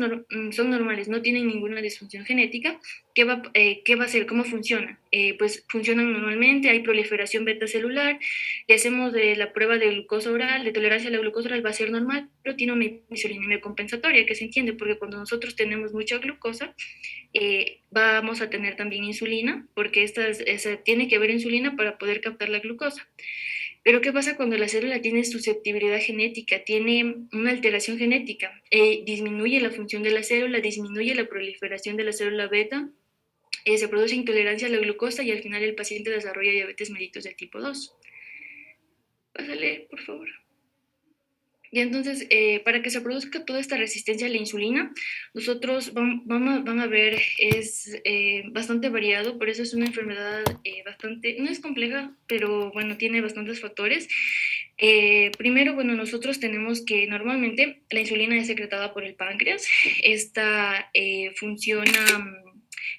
son normales, no tienen ninguna disfunción genética, ¿qué va a hacer? ¿Cómo funciona? Pues funcionan normalmente, hay proliferación beta celular, le hacemos la prueba de glucosa oral, de tolerancia a la glucosa oral va a ser normal, pero tiene una insulinemia compensatoria, que se entiende, porque cuando nosotros tenemos mucha glucosa, vamos a tener también insulina, porque tiene que haber insulina para poder captar la glucosa. Pero ¿qué pasa cuando la célula tiene susceptibilidad genética, tiene una alteración genética? Disminuye la función de la célula, disminuye la proliferación de la célula beta, se produce intolerancia a la glucosa y al final el paciente desarrolla diabetes mellitus del tipo 2. Pásale, por favor. Y entonces, para que se produzca toda esta resistencia a la insulina, nosotros van a ver, es bastante variado, por eso es una enfermedad no es compleja, pero bueno, tiene bastantes factores. Primero, bueno, nosotros tenemos que normalmente la insulina es secretada por el páncreas. Esta funciona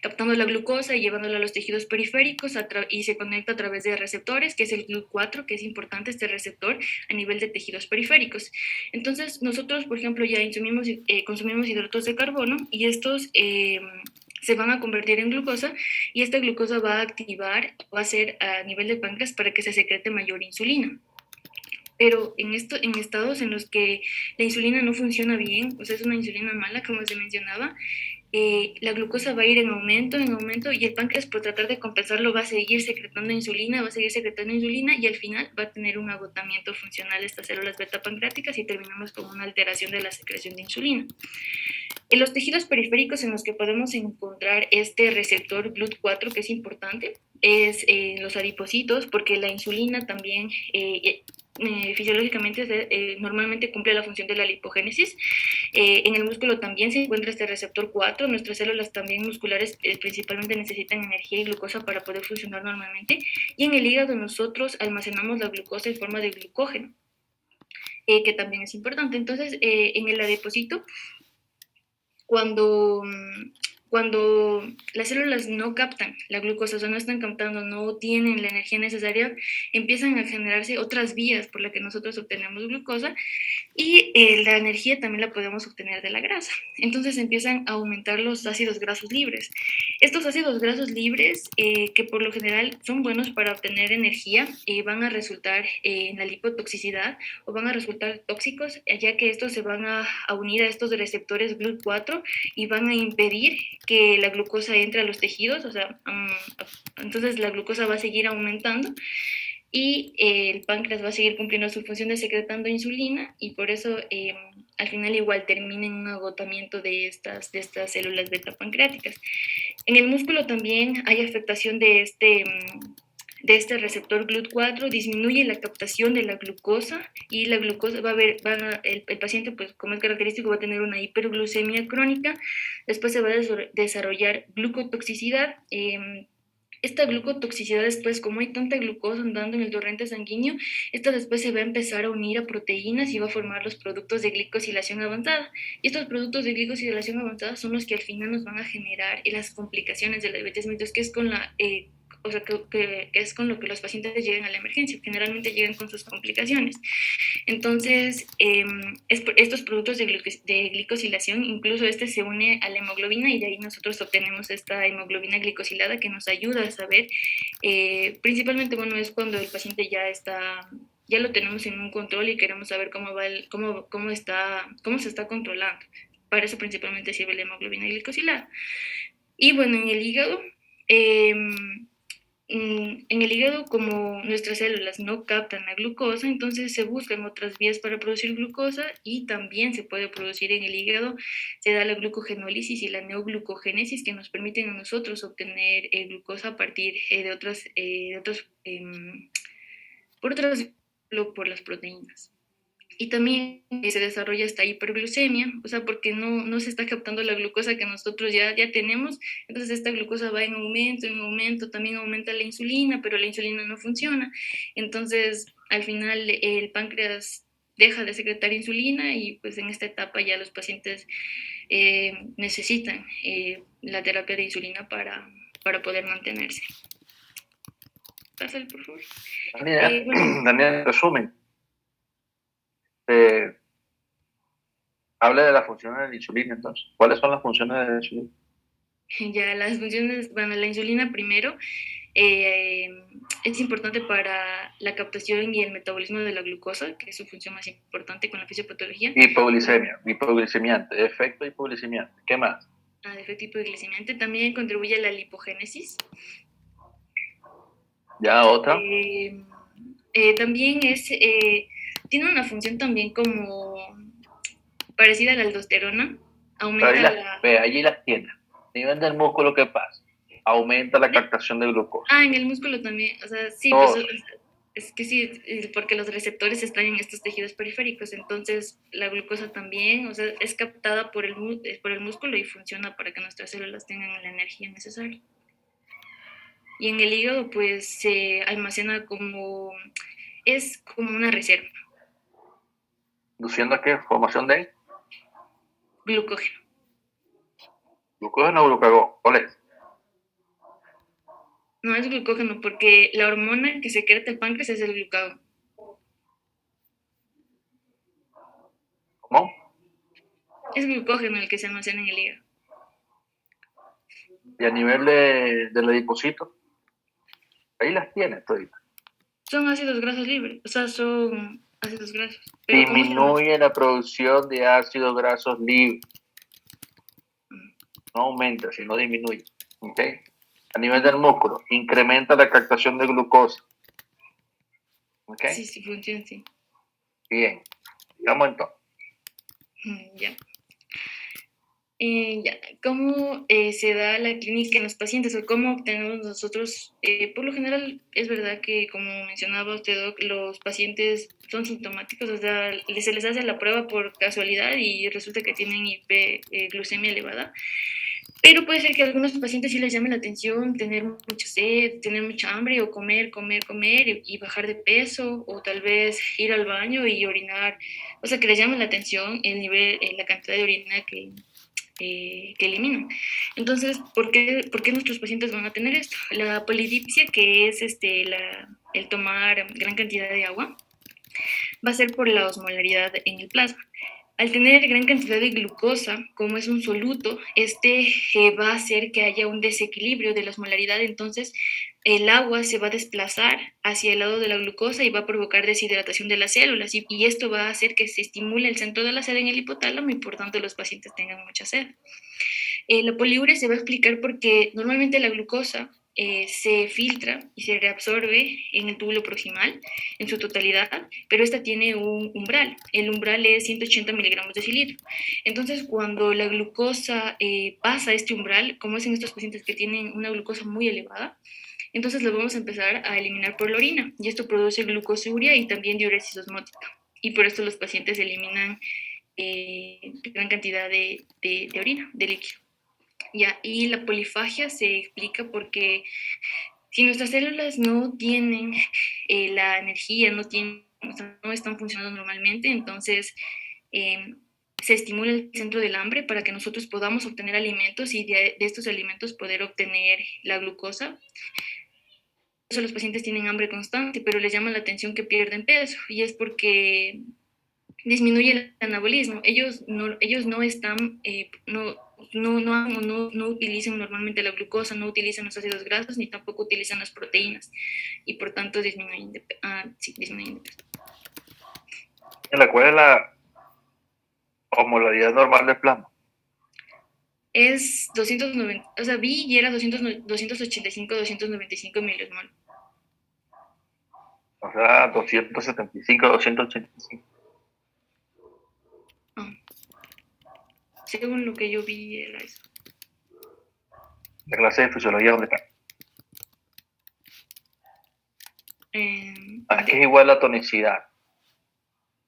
captando la glucosa y llevándola a los tejidos periféricos y se conecta a través de receptores, que es el GLUT4, que es importante este receptor a nivel de tejidos periféricos. Entonces, nosotros, por ejemplo, ya consumimos hidratos de carbono y estos se van a convertir en glucosa y esta glucosa va a ser a nivel de páncreas para que se secrete mayor insulina. Pero en estados en los que la insulina no funciona bien, o sea, es una insulina mala, como se mencionaba, la glucosa va a ir en aumento y el páncreas, por tratar de compensarlo, va a seguir secretando insulina y al final va a tener un agotamiento funcional de estas células beta pancreáticas y terminamos con una alteración de la secreción de insulina. En los tejidos periféricos en los que podemos encontrar este receptor GLUT4, que es importante, es los adipocitos, porque la insulina también fisiológicamente normalmente cumple la función de la lipogénesis. En el músculo también se encuentra este receptor 4. Nuestras células también musculares principalmente necesitan energía y glucosa para poder funcionar normalmente. Y en el hígado nosotros almacenamos la glucosa en forma de glucógeno, que también es importante. Entonces, en el adipocito, cuando las células no captan la glucosa, o sea, no están captando, no tienen la energía necesaria, empiezan a generarse otras vías por las que nosotros obtenemos glucosa, y la energía también la podemos obtener de la grasa. Entonces empiezan a aumentar los ácidos grasos libres. Estos ácidos grasos libres, que por lo general son buenos para obtener energía, van a resultar en la lipotoxicidad, o van a resultar tóxicos, ya que estos se van a unir a estos receptores GLUT4 y van a impedir que la glucosa entre a los tejidos, o sea, entonces la glucosa va a seguir aumentando, y el páncreas va a seguir cumpliendo su función de secretando insulina, y por eso al final igual termina en un agotamiento de estas células beta pancreáticas. En el músculo también hay afectación de este receptor GLUT4, disminuye la captación de la glucosa, y la glucosa el paciente, pues como es característico, va a tener una hiperglucemia crónica. Después se va a desarrollar glucotoxicidad. Esta glucotoxicidad después, como hay tanta glucosa andando en el torrente sanguíneo, esta después se va a empezar a unir a proteínas y va a formar los productos de glicosilación avanzada. Y estos productos de glicosilación avanzada son los que al final nos van a generar las complicaciones de la diabetes mellitus, que es con que es con lo que los pacientes llegan a la emergencia. Generalmente llegan con sus complicaciones. Entonces, estos productos de glicosilación, incluso se une a la hemoglobina, y de ahí nosotros obtenemos esta hemoglobina glicosilada que nos ayuda a saber, principalmente, bueno, es cuando el paciente ya lo tenemos en un control y queremos saber cómo se está controlando. Para eso principalmente sirve la hemoglobina glicosilada. Y bueno, en el hígado, como nuestras células no captan la glucosa, entonces se buscan otras vías para producir glucosa, y también se puede producir en el hígado. Se da la glucogenólisis y la neoglucogénesis, que nos permiten a nosotros obtener glucosa a partir por las proteínas. Y también se desarrolla esta hiperglucemia, o sea, porque no se está captando la glucosa que nosotros ya tenemos. Entonces esta glucosa va en aumento, también aumenta la insulina, pero la insulina no funciona. Entonces, al final, el páncreas deja de secretar insulina, y pues en esta etapa ya los pacientes necesitan la terapia de insulina para poder mantenerse. Pásale, por favor. Daniel, resumen. Hable de las funciones de la insulina, entonces. ¿Cuáles son las funciones de la insulina? Ya, las funciones, bueno, la insulina primero es importante para la captación y el metabolismo de la glucosa, que es su función más importante con la fisiopatología. Hipoglicemiante, efecto hipoglicemiante. ¿Qué más? Efecto hipoglicemiante. También contribuye a la lipogénesis. Ya, otra. También tiene una función también como parecida a la aldosterona. Aumenta allí las tiene. A nivel del músculo, ¿qué pasa? Aumenta la captación de glucosa. En el músculo también. O sea, sí, pues, es que sí, porque los receptores están en estos tejidos periféricos. Entonces, la glucosa también, o sea, es captada por el músculo y funciona para que nuestras células tengan la energía necesaria. Y en el hígado, pues, se almacena es como una reserva. ¿Induciendo a qué? ¿Formación de? Glucógeno. ¿Glucógeno o glucagón? ¿Cuál es? No, es glucógeno, porque la hormona que secreta el páncreas es el glucagón. ¿Cómo? Es glucógeno el que se almacena en el hígado. Y a nivel del adipocito, ahí las tienes todavía. Son ácidos grasos libres, o sea, son ácidos grasos. Pero disminuye la producción de ácidos grasos libres. No aumenta, sino disminuye. ¿Ok? A nivel del músculo, incrementa la captación de glucosa. ¿Ok? Sí, funciona, sí. Bien. Digamos entonces. Ya. Ya, ¿cómo se da la clínica en los pacientes o cómo obtenemos nosotros? Por lo general, es verdad que, como mencionaba usted, Doc, los pacientes son sintomáticos, o sea, se les hace la prueba por casualidad y resulta que tienen hiperglucemia elevada. Pero puede ser que a algunos pacientes sí les llame la atención tener mucha sed, tener mucha hambre o comer, comer, comer y bajar de peso o tal vez ir al baño y orinar. O sea, que les llame la atención el nivel, la cantidad de orina que eliminan. Entonces, ¿por qué nuestros pacientes van a tener esto? La polidipsia, que es el tomar gran cantidad de agua, va a ser por la osmolaridad en el plasma. Al tener gran cantidad de glucosa, como es un soluto, va a hacer que haya un desequilibrio de la osmolaridad, entonces el agua se va a desplazar hacia el lado de la glucosa y va a provocar deshidratación de las células y esto va a hacer que se estimule el centro de la sed en el hipotálamo y por tanto los pacientes tengan mucha sed. La poliuria se va a explicar porque normalmente la glucosa se filtra y se reabsorbe en el túbulo proximal en su totalidad, pero esta tiene un umbral. El umbral es 180 miligramos de cilitro. Entonces, cuando la glucosa pasa este umbral, como es en estos pacientes que tienen una glucosa muy elevada, entonces lo vamos a empezar a eliminar por la orina y esto produce glucosuria y también diuresis osmótica. Y por esto los pacientes eliminan gran cantidad de orina, de líquido. Ya, y la polifagia se explica porque si nuestras células no tienen la energía, no están funcionando normalmente, entonces se estimula el centro del hambre para que nosotros podamos obtener alimentos y de estos alimentos poder obtener la glucosa. Por eso los pacientes tienen hambre constante, pero les llama la atención que pierden peso y es porque disminuye el anabolismo. Ellos no están, no utilizan normalmente la glucosa, no utilizan los ácidos grasos, ni tampoco utilizan las proteínas, y por tanto disminuyen de peso. ¿Cuál es la osmolaridad normal del plasma? Es 290, o sea, vi y era 285, 295 milimol. O sea, 275, 285. Según lo que yo vi era eso. La clase de fisiología, ¿dónde está? Aquí es igual la tonicidad.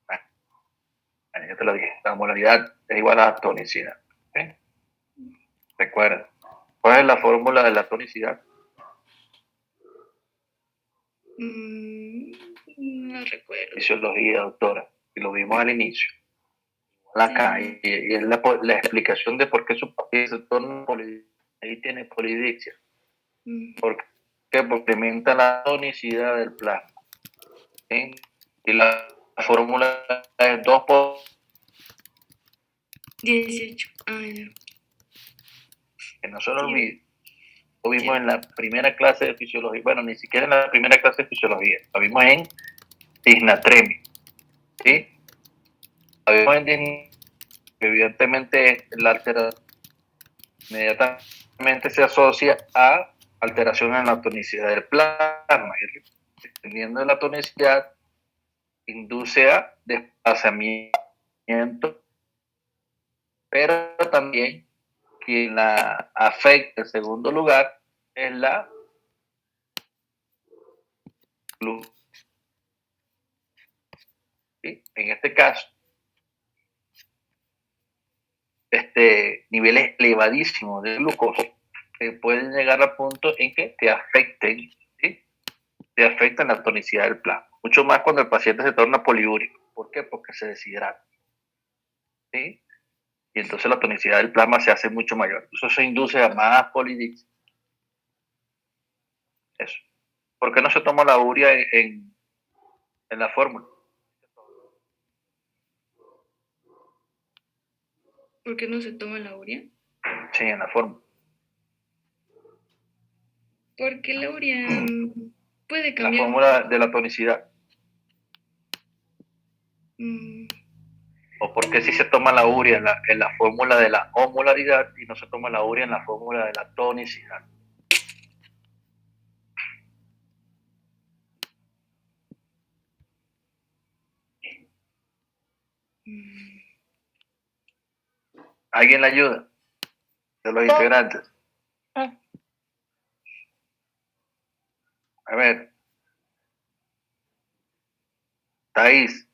Ya te lo dije. La osmolaridad es igual a la tonicidad. ¿Okay? Recuerda. ¿Cuál es la fórmula de la tonicidad? No recuerdo. Fisiología, doctora. Y lo vimos al inicio. Acá. Sí. Y es la explicación de por qué su paciente se torna ahí tiene polidipsia. ¿Por qué? Porque aumenta la tonicidad del plasma. ¿Sí? Y la fórmula es 2 por 18. que no se lo olvide. Lo vimos en la primera clase de fisiología. Bueno, ni siquiera en la primera clase de fisiología. Lo vimos en disnatremia. ¿Sí? Lo vimos en disnatremia. Evidentemente, la alteración inmediatamente se asocia a alteración en la tonicidad del plasma. Y dependiendo de la tonicidad, induce a desplazamiento, pero también quien la afecta en segundo lugar es la luz. ¿Sí? En este caso, niveles elevadísimos de glucosa pueden llegar al punto en que te afecten, ¿sí? Te afectan la tonicidad del plasma. Mucho más cuando el paciente se torna poliúrico. ¿Por qué? Porque se deshidrata. ¿Sí? Y entonces la tonicidad del plasma se hace mucho mayor. Eso se induce a más polidipsia. Eso. ¿Por qué no se toma la urea en la fórmula? ¿Por qué no se toma la urea? Sí, en la fórmula. Porque la urea puede La cambiar. fórmula de la tonicidad. ¿O por qué si se toma la urea en la fórmula de la osmolaridad y no se toma la urea en la fórmula de la tonicidad? ¿Alguien la ayuda? de los integrantes. Ah, A ver, Thais.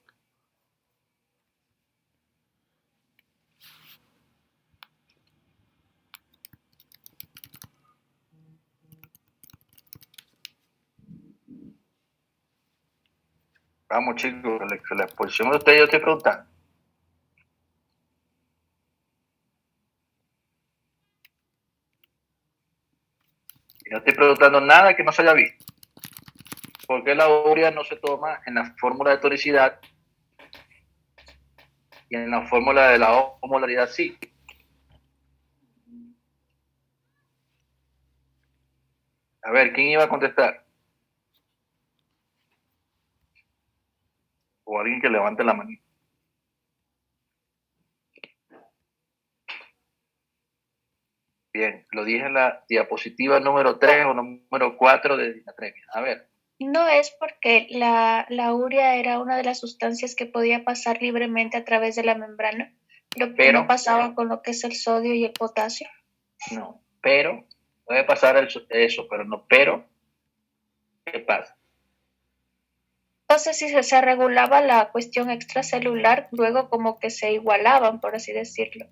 Vamos, chicos, la exposición de ustedes yo estoy preguntando. Y no estoy preguntando nada que no se haya visto. ¿Por qué la urea no se toma en la fórmula de tonicidad y en la fórmula de la osmolaridad sí? A ver, ¿quién iba a contestar? O alguien que levante la mano. Bien, lo dije en la diapositiva número 3 o número 4 de dinatremia. A ver. no es porque la urea era una de las sustancias que podía pasar libremente a través de la membrana, lo que Pero, no pasaba con lo que es el sodio y el potasio. No, pero puede pasar eso, pero no, pero, ¿qué pasa? Entonces, si se regulaba la cuestión extracelular, luego como que se igualaban, por así decirlo.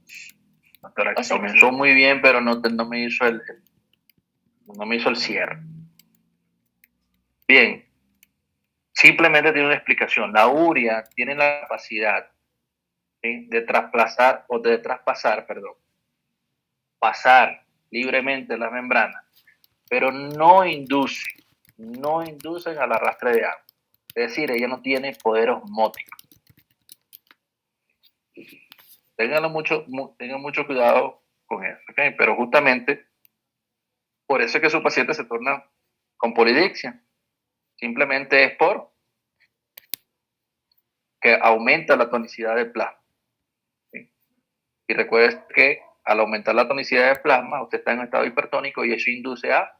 Doctora, O sea, comenzó muy bien, pero no me hizo no me hizo el cierre. Bien, simplemente tiene una explicación. La urea tiene la capacidad, ¿sí?, de traspasar, pasar libremente la membrana, pero no inducen al arrastre de agua. Es decir, ella no tiene poder osmótico. Tengan mucho cuidado con eso, ¿okay? Pero justamente por eso es que su paciente se torna con polidicsia. Simplemente es por que aumenta la tonicidad del plasma, ¿sí? Y recuerde que al aumentar la tonicidad del plasma, usted está en un estado hipertónico y eso induce a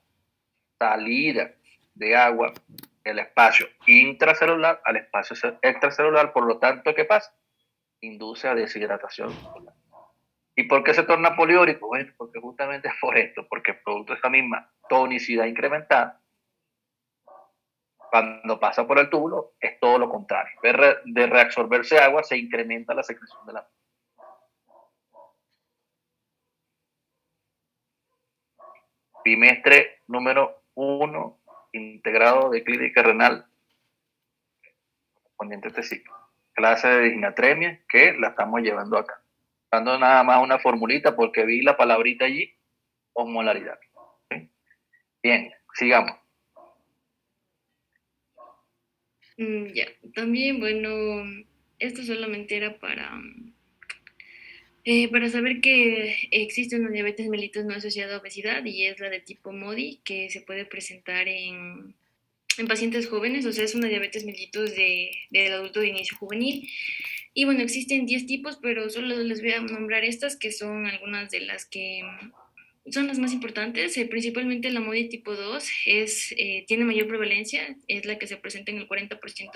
salida de agua del espacio intracelular al espacio extracelular. Por lo tanto, ¿qué pasa? Induce a deshidratación celular. ¿Y por qué se torna poliúrico? Bueno, porque justamente es por esto, porque producto de esta misma tonicidad incrementada, cuando pasa por el túbulo, es todo lo contrario. De reabsorberse agua, se incrementa la secreción de la. Bimestre número 1, integrado de clínica renal, correspondiente a este ciclo. Clase de disnatremia, que la estamos llevando acá. Dando nada más una formulita porque vi la palabrita allí, osmolaridad. ¿Sí? Bien, sigamos. Ya, también, bueno, esto solamente era para saber que existe una diabetes mellitus no asociada a obesidad y es la de tipo MODY, que se puede presentar en pacientes jóvenes, o sea, es una diabetes mellitus del adulto de inicio juvenil. Y bueno, existen 10 tipos, pero solo les voy a nombrar estas, que son algunas de las que son las más importantes. Principalmente la MODY tipo 2 tiene mayor prevalencia, es la que se presenta en el 40%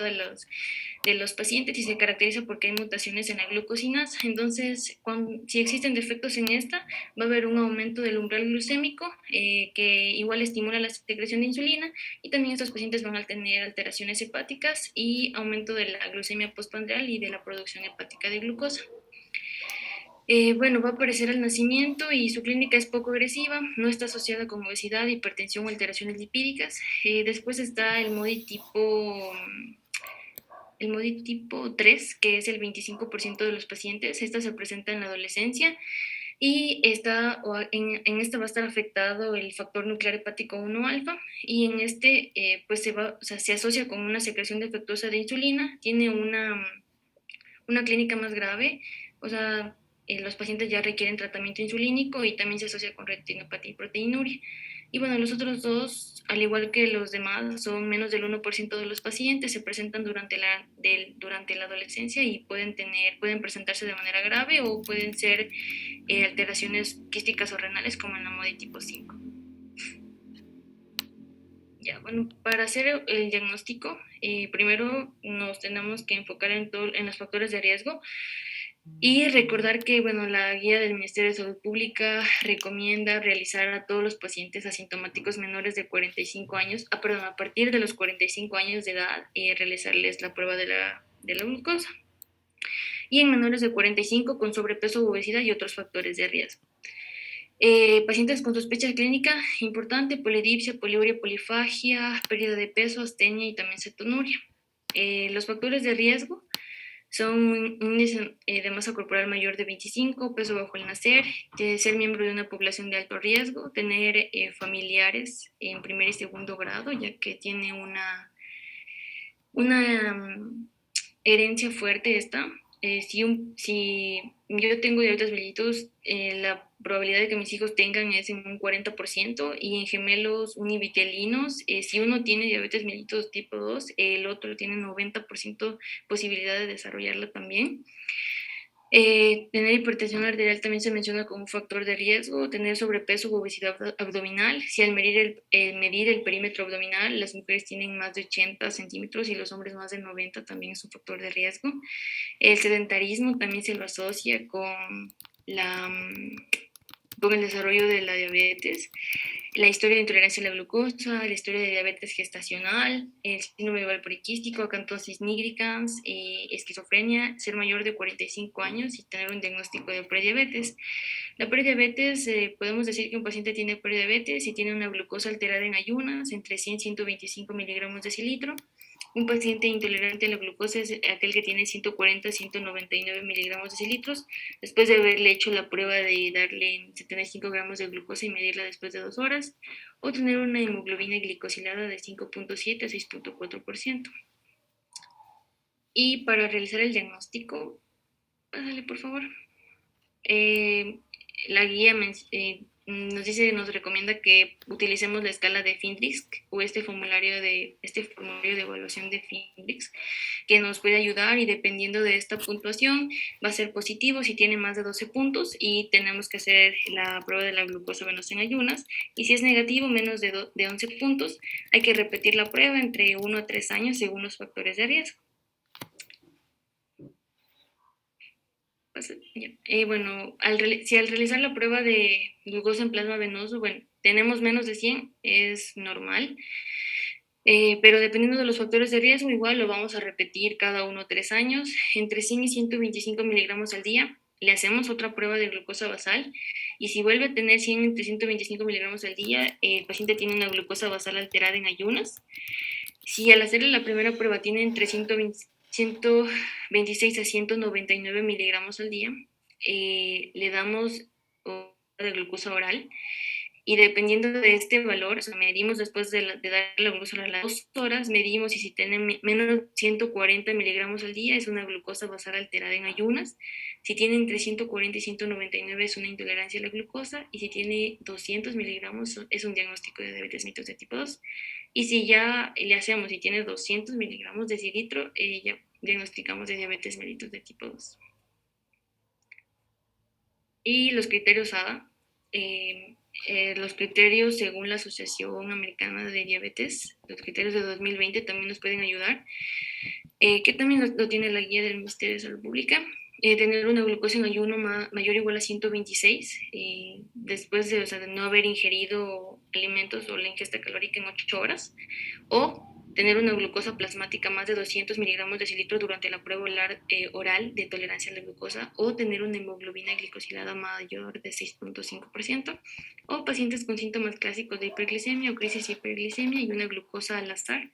de los pacientes y se caracteriza porque hay mutaciones en la glucosinasa. Entonces, si existen defectos en esta, va a haber un aumento del umbral glucémico que igual estimula la secreción de insulina, y también estos pacientes van a tener alteraciones hepáticas y aumento de la glucemia postprandial y de la producción hepática de glucosa. Bueno, va a aparecer al nacimiento y su clínica es poco agresiva, no está asociada con obesidad, hipertensión o alteraciones lipídicas. Después está el MODY tipo 3, que es el 25% de los pacientes. Esta se presenta en la adolescencia y en esta va a estar afectado el factor nuclear hepático 1 alfa, y en este pues se asocia con una secreción defectuosa de insulina, tiene una clínica más grave, o sea, los pacientes ya requieren tratamiento insulínico y también se asocia con retinopatía y proteinuria. Y bueno, los otros dos, al igual que los demás, son menos del 1% de los pacientes, se presentan durante la adolescencia y pueden presentarse de manera grave o pueden ser alteraciones quísticas o renales como en la MODY tipo 5. Ya, bueno, para hacer el diagnóstico, primero nos tenemos que enfocar en los factores de riesgo. Y recordar que, bueno, la guía del Ministerio de Salud Pública recomienda realizar a todos los pacientes asintomáticos menores de 45 años, a partir de los 45 años de edad, realizarles la prueba de la glucosa. Y en menores de 45 con sobrepeso, obesidad y otros factores de riesgo. Pacientes con sospecha clínica importante, polidipsia, poliuria, polifagia, pérdida de peso, astenia y también cetonuria. Los factores de riesgo son un índice de masa corporal mayor de 25, peso bajo el nacer, ser miembro de una población de alto riesgo, tener familiares en primer y segundo grado, ya que tiene una herencia fuerte esta. Si yo tengo diabetes mellitus, la probabilidad de que mis hijos tengan es en un 40%, y en gemelos univitelinos, si uno tiene diabetes mellitus tipo 2, el otro tiene 90% posibilidad de desarrollarla también. Tener hipertensión arterial también se menciona como un factor de riesgo, tener sobrepeso o obesidad abdominal. Si al medir el perímetro abdominal las mujeres tienen más de 80 centímetros y los hombres más de 90, también es un factor de riesgo. El sedentarismo también se lo asocia con el desarrollo de la diabetes. La historia de intolerancia a la glucosa, la historia de diabetes gestacional, el síndrome oval poliquístico, acantosis nigricans, esquizofrenia, ser mayor de 45 años y tener un diagnóstico de prediabetes. La prediabetes, podemos decir que un paciente tiene prediabetes si tiene una glucosa alterada en ayunas entre 100 y 125 miligramos de decilitro. Un paciente intolerante a la glucosa es aquel que tiene 140 a 199 miligramos de decilitros, después de haberle hecho la prueba de darle 75 gramos de glucosa y medirla después de 2 horas, o tener una hemoglobina glicosilada de 5.7 a 6.4%. Y para realizar el diagnóstico, pásale por favor. La guía nos recomienda que utilicemos la escala de Findrix o este formulario de evaluación de Findrix, que nos puede ayudar, y dependiendo de esta puntuación va a ser positivo si tiene más de 12 puntos y tenemos que hacer la prueba de la glucosa venosa en ayunas, y si es negativo, menos de 11 puntos, hay que repetir la prueba entre 1 a 3 años según los factores de riesgo. Bueno, si al realizar la prueba de glucosa en plasma venoso, bueno, tenemos menos de 100, es normal, pero dependiendo de los factores de riesgo, igual lo vamos a repetir cada 1 o 3 años, entre 100 y 125 miligramos al día. Le hacemos otra prueba de glucosa basal, y si vuelve a tener 100 entre 125 miligramos al día, el paciente tiene una glucosa basal alterada en ayunas. Si al hacerle la primera prueba tiene entre 126 a 199 miligramos al día, le damos de glucosa oral, y dependiendo de este valor, o sea, medimos después de dar la glucosa oral a las 2 horas, medimos, y si tiene menos de 140 miligramos al día es una glucosa basal alterada en ayunas. Si tiene entre 140 y 199 es una intolerancia a la glucosa, y si tiene 200 miligramos es un diagnóstico de diabetes mellitus de tipo 2. Y si ya le hacemos y tiene 200 miligramos de decilitro, ya diagnosticamos de diabetes mellitus de tipo 2. Y los criterios ADA, los criterios según la Asociación Americana de Diabetes, los criterios de 2020 también nos pueden ayudar, que también lo tiene la guía del Ministerio de Salud Pública. Tener una glucosa en ayuno mayor o igual a 126, después de no haber ingerido alimentos o la ingesta calórica en 8 horas, o tener una glucosa plasmática más de 200 miligramos de decilitro durante la prueba oral de tolerancia a la glucosa, o tener una hemoglobina glicosilada mayor de 6.5%, o pacientes con síntomas clásicos de hiperglicemia o crisis de hiperglicemia y una glucosa al azar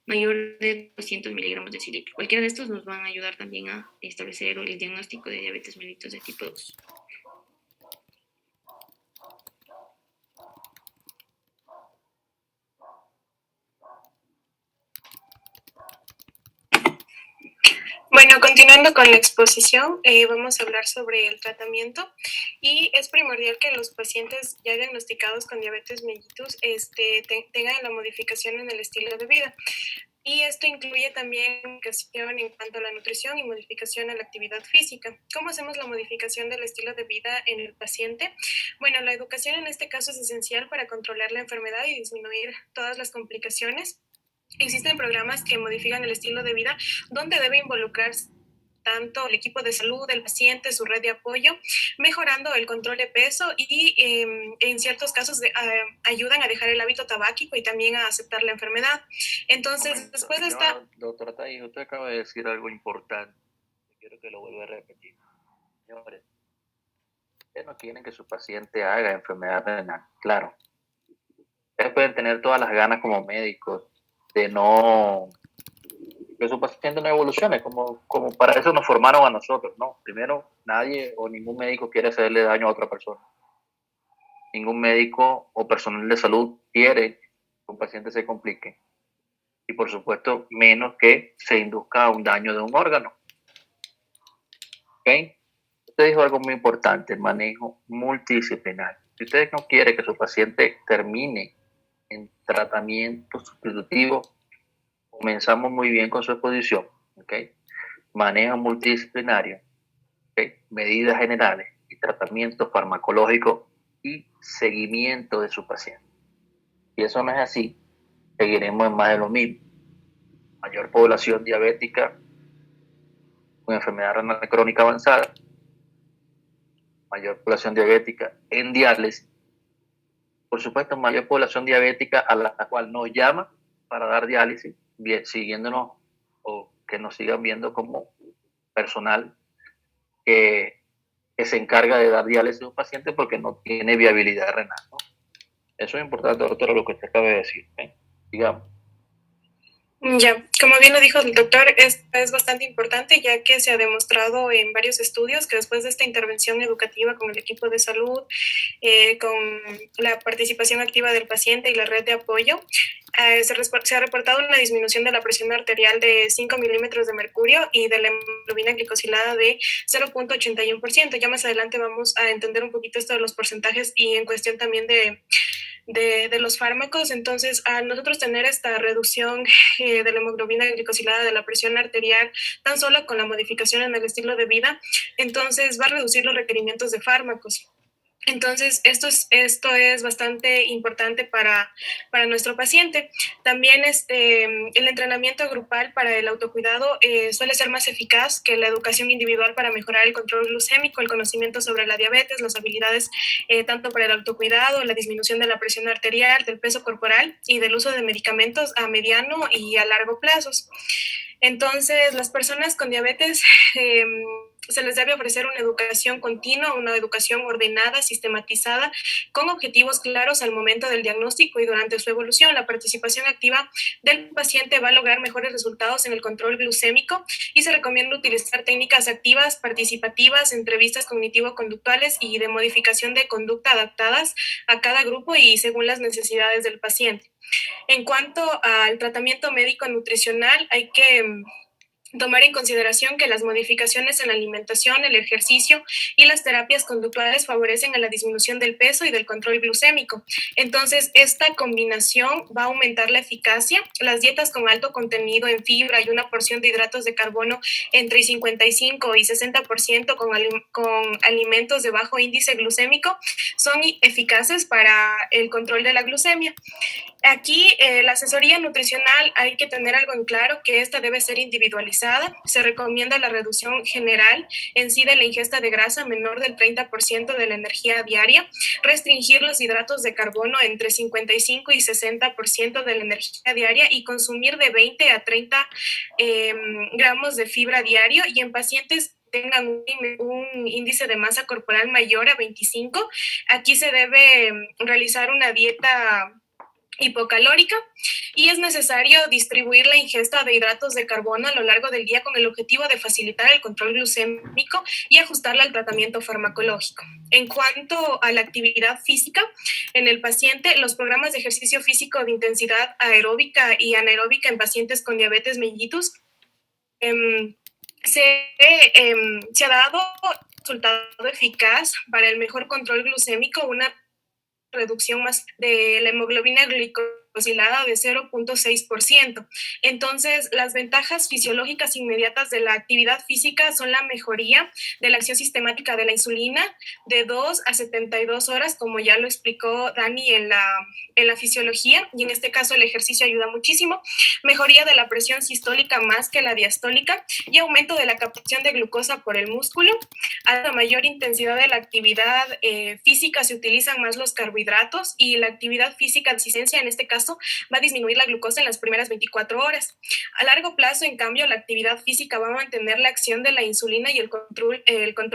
mayor de 200 miligramos de decilitro. Cualquiera de estos nos van a ayudar también a establecer el diagnóstico de diabetes mellitus de tipo 2. Bueno, continuando con la exposición, vamos a hablar sobre el tratamiento, y es primordial que los pacientes ya diagnosticados con diabetes mellitus tengan la modificación en el estilo de vida. Y esto incluye también modificación en cuanto a la nutrición y modificación a la actividad física. ¿Cómo hacemos la modificación del estilo de vida en el paciente? Bueno, la educación en este caso es esencial para controlar la enfermedad y disminuir todas las complicaciones. Existen programas que modifican el estilo de vida donde debe involucrarse tanto el equipo de salud, el paciente, su red de apoyo, mejorando el control de peso y en ciertos casos ayudan a dejar el hábito tabáquico y también a aceptar la enfermedad. Entonces, después de esta... Doctora Thais, usted acaba de decir algo importante. Quiero que lo vuelva a repetir. Señores, ustedes no quieren que su paciente haga enfermedad renal, claro. Ustedes pueden tener todas las ganas como médicos de no... que su paciente no evolucione, como para eso nos formaron a nosotros, ¿no? Primero, nadie o ningún médico quiere hacerle daño a otra persona. Ningún médico o personal de salud quiere que un paciente se complique. Y por supuesto, menos que se induzca un daño de un órgano. ¿Ok? Usted dijo algo muy importante, el manejo multidisciplinario. Si usted no quiere que su paciente termine en tratamiento sustitutivo, comenzamos muy bien con su exposición. ¿Ok? Manejo multidisciplinario, ¿okay? Medidas generales y tratamiento farmacológico y seguimiento de su paciente. Si eso no es así, seguiremos en más de lo mismo. Mayor población diabética con enfermedad renal crónica avanzada, mayor población diabética en diálisis, por supuesto mayor población diabética a la cual nos llama para dar diálisis, siguiéndonos o que nos sigan viendo como personal que se encarga de dar diálisis a un paciente porque no tiene viabilidad renal, ¿no? Eso es importante, doctora, lo que usted acaba de decir, ¿eh? Digamos. Ya, como bien lo dijo el doctor, es bastante importante ya que se ha demostrado en varios estudios que después de esta intervención educativa con el equipo de salud, con la participación activa del paciente y la red de apoyo, se ha reportado una disminución de la presión arterial de 5 milímetros de mercurio y de la hemoglobina glicosilada de 0.81%. Ya más adelante vamos a entender un poquito esto de los porcentajes y en cuestión también de los fármacos. Entonces, al nosotros tener esta reducción de la hemoglobina glicosilada de la presión arterial tan solo con la modificación en el estilo de vida, entonces va a reducir los requerimientos de fármacos. Entonces, esto es bastante importante para nuestro paciente. También el entrenamiento grupal para el autocuidado suele ser más eficaz que la educación individual para mejorar el control glucémico, el conocimiento sobre la diabetes, las habilidades tanto para el autocuidado, la disminución de la presión arterial, del peso corporal y del uso de medicamentos a mediano y a largo plazos. Entonces, las personas con diabetes se les debe ofrecer una educación continua, una educación ordenada, sistematizada, con objetivos claros al momento del diagnóstico y durante su evolución. La participación activa del paciente va a lograr mejores resultados en el control glucémico y se recomienda utilizar técnicas activas, participativas, entrevistas cognitivo-conductuales y de modificación de conducta adaptadas a cada grupo y según las necesidades del paciente. En cuanto al tratamiento médico nutricional, hay que tomar en consideración que las modificaciones en la alimentación, el ejercicio y las terapias conductuales favorecen a la disminución del peso y del control glucémico. Entonces, esta combinación va a aumentar la eficacia. Las dietas con alto contenido en fibra y una porción de hidratos de carbono entre 55 y 60% con alimentos de bajo índice glucémico son eficaces para el control de la glucemia. Aquí la asesoría nutricional hay que tener algo en claro, que esta debe ser individualizada. Se recomienda la reducción general en sí de la ingesta de grasa menor del 30% de la energía diaria, restringir los hidratos de carbono entre 55 y 60% de la energía diaria y consumir de 20 a 30 gramos de fibra diario, y en pacientes tengan un índice de masa corporal mayor a 25, aquí se debe realizar una dieta hipocalórica y es necesario distribuir la ingesta de hidratos de carbono a lo largo del día con el objetivo de facilitar el control glucémico y ajustarla al tratamiento farmacológico. En cuanto a la actividad física, en el paciente, los programas de ejercicio físico de intensidad aeróbica y anaeróbica en pacientes con diabetes mellitus se ha dado resultado eficaz para el mejor control glucémico, una reducción más de la hemoglobina glicosilada de 0.6%. Entonces, las ventajas fisiológicas inmediatas de la actividad física son la mejoría de la acción sistemática de la insulina de 2 a 72 horas, como ya lo explicó Dani en la fisiología, y en este caso el ejercicio ayuda muchísimo. Mejoría de la presión sistólica más que la diastólica y aumento de la captación de glucosa por el músculo. A la mayor intensidad de la actividad física se utilizan más los carbohidratos, y la actividad física de asistencia en este caso va a disminuir la glucosa en las primeras 24 horas. A largo plazo, en cambio, la actividad física va a mantener la acción de la insulina y el control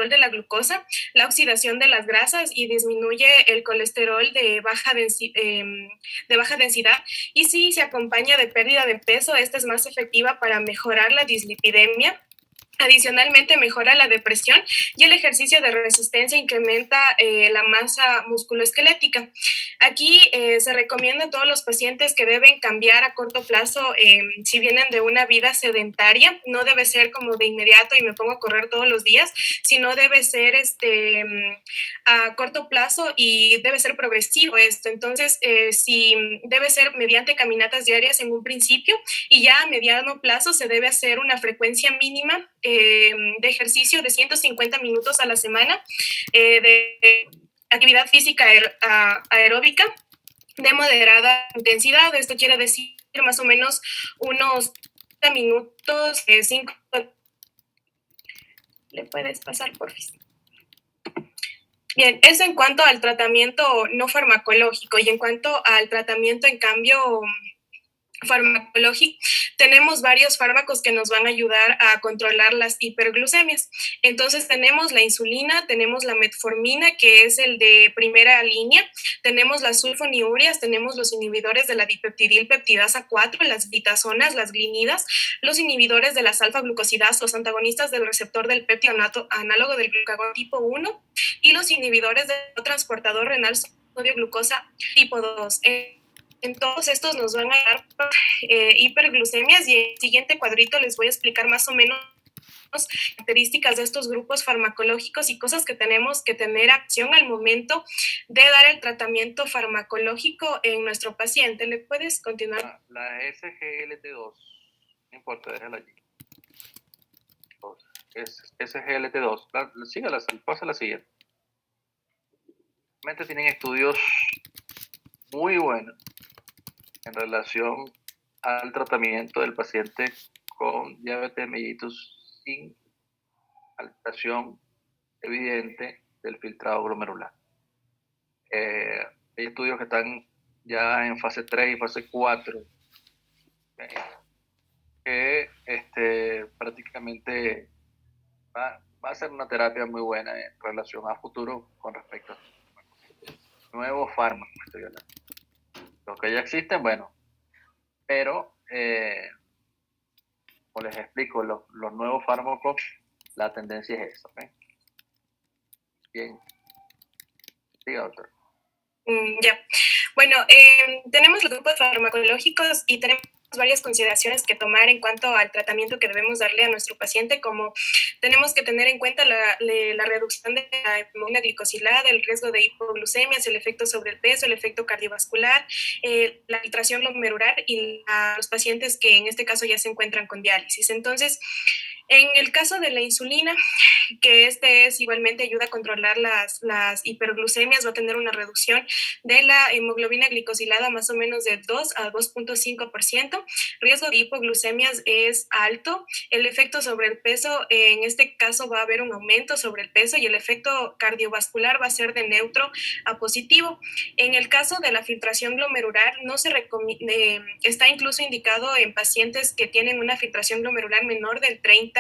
de la glucosa, la oxidación de las grasas, y disminuye el colesterol de baja densidad. Y si se acompaña de pérdida de peso, esta es más efectiva para mejorar la dislipidemia. Adicionalmente, mejora la depresión, y el ejercicio de resistencia incrementa la masa musculoesquelética. Aquí se recomienda a todos los pacientes que deben cambiar a corto plazo si vienen de una vida sedentaria. No debe ser como de inmediato y me pongo a correr todos los días, sino debe ser a corto plazo y debe ser progresivo esto. Entonces, si debe ser mediante caminatas diarias en un principio, y ya a mediano plazo se debe hacer una frecuencia mínima de ejercicio de 150 minutos a la semana de actividad física aeróbica de moderada intensidad. Esto quiere decir más o menos unos 30 minutos, 5. ¿Le puedes pasar, por favor? Bien, eso en cuanto al tratamiento no farmacológico, y en cuanto al tratamiento, en cambio, farmacológico, tenemos varios fármacos que nos van a ayudar a controlar las hiperglucemias. Entonces tenemos la insulina, tenemos la metformina, que es el de primera línea, tenemos las sulfonilureas, tenemos los inhibidores de la dipeptidilpeptidasa 4, las vitazonas, las glinidas, los inhibidores de las alfa-glucosidasas, los antagonistas del receptor del péptido análogo del glucagón tipo 1, y los inhibidores del transportador renal sodio glucosa tipo 2. En todos estos nos van a dar hiperglucemias, y en el siguiente cuadrito les voy a explicar más o menos características de estos grupos farmacológicos y cosas que tenemos que tener acción al momento de dar el tratamiento farmacológico en nuestro paciente. ¿Le puedes continuar? La SGLT2, no importa, déjala allí. Es SGLT2, sígala, pasa la siguiente. Realmente tienen estudios muy buenos en relación al tratamiento del paciente con diabetes mellitus sin alteración evidente del filtrado glomerular. Hay estudios que están ya en fase 3 y fase 4, que prácticamente va a ser una terapia muy buena en relación a futuro con respecto a nuevos fármacos. Estoy hablando. Los que ya existen, bueno, pero como les explico, los nuevos fármacos, la tendencia es esa. ¿Okay? Bien. Siga, doctor. Ya. Bueno, tenemos los grupos farmacológicos y tenemos varias consideraciones que tomar en cuanto al tratamiento que debemos darle a nuestro paciente, como tenemos que tener en cuenta la reducción de la hemoglobina glicosilada, el riesgo de hipoglucemias, el efecto sobre el peso, el efecto cardiovascular, la filtración glomerular y los pacientes que en este caso ya se encuentran con diálisis. Entonces, en el caso de la insulina, que es igualmente ayuda a controlar las hiperglucemias, va a tener una reducción de la hemoglobina glicosilada más o menos de 2 a 2.5%. Riesgo de hipoglucemias es alto. El efecto sobre el peso, en este caso va a haber un aumento sobre el peso, y el efecto cardiovascular va a ser de neutro a positivo. En el caso de la filtración glomerular, no se está incluso indicado en pacientes que tienen una filtración glomerular menor de 30,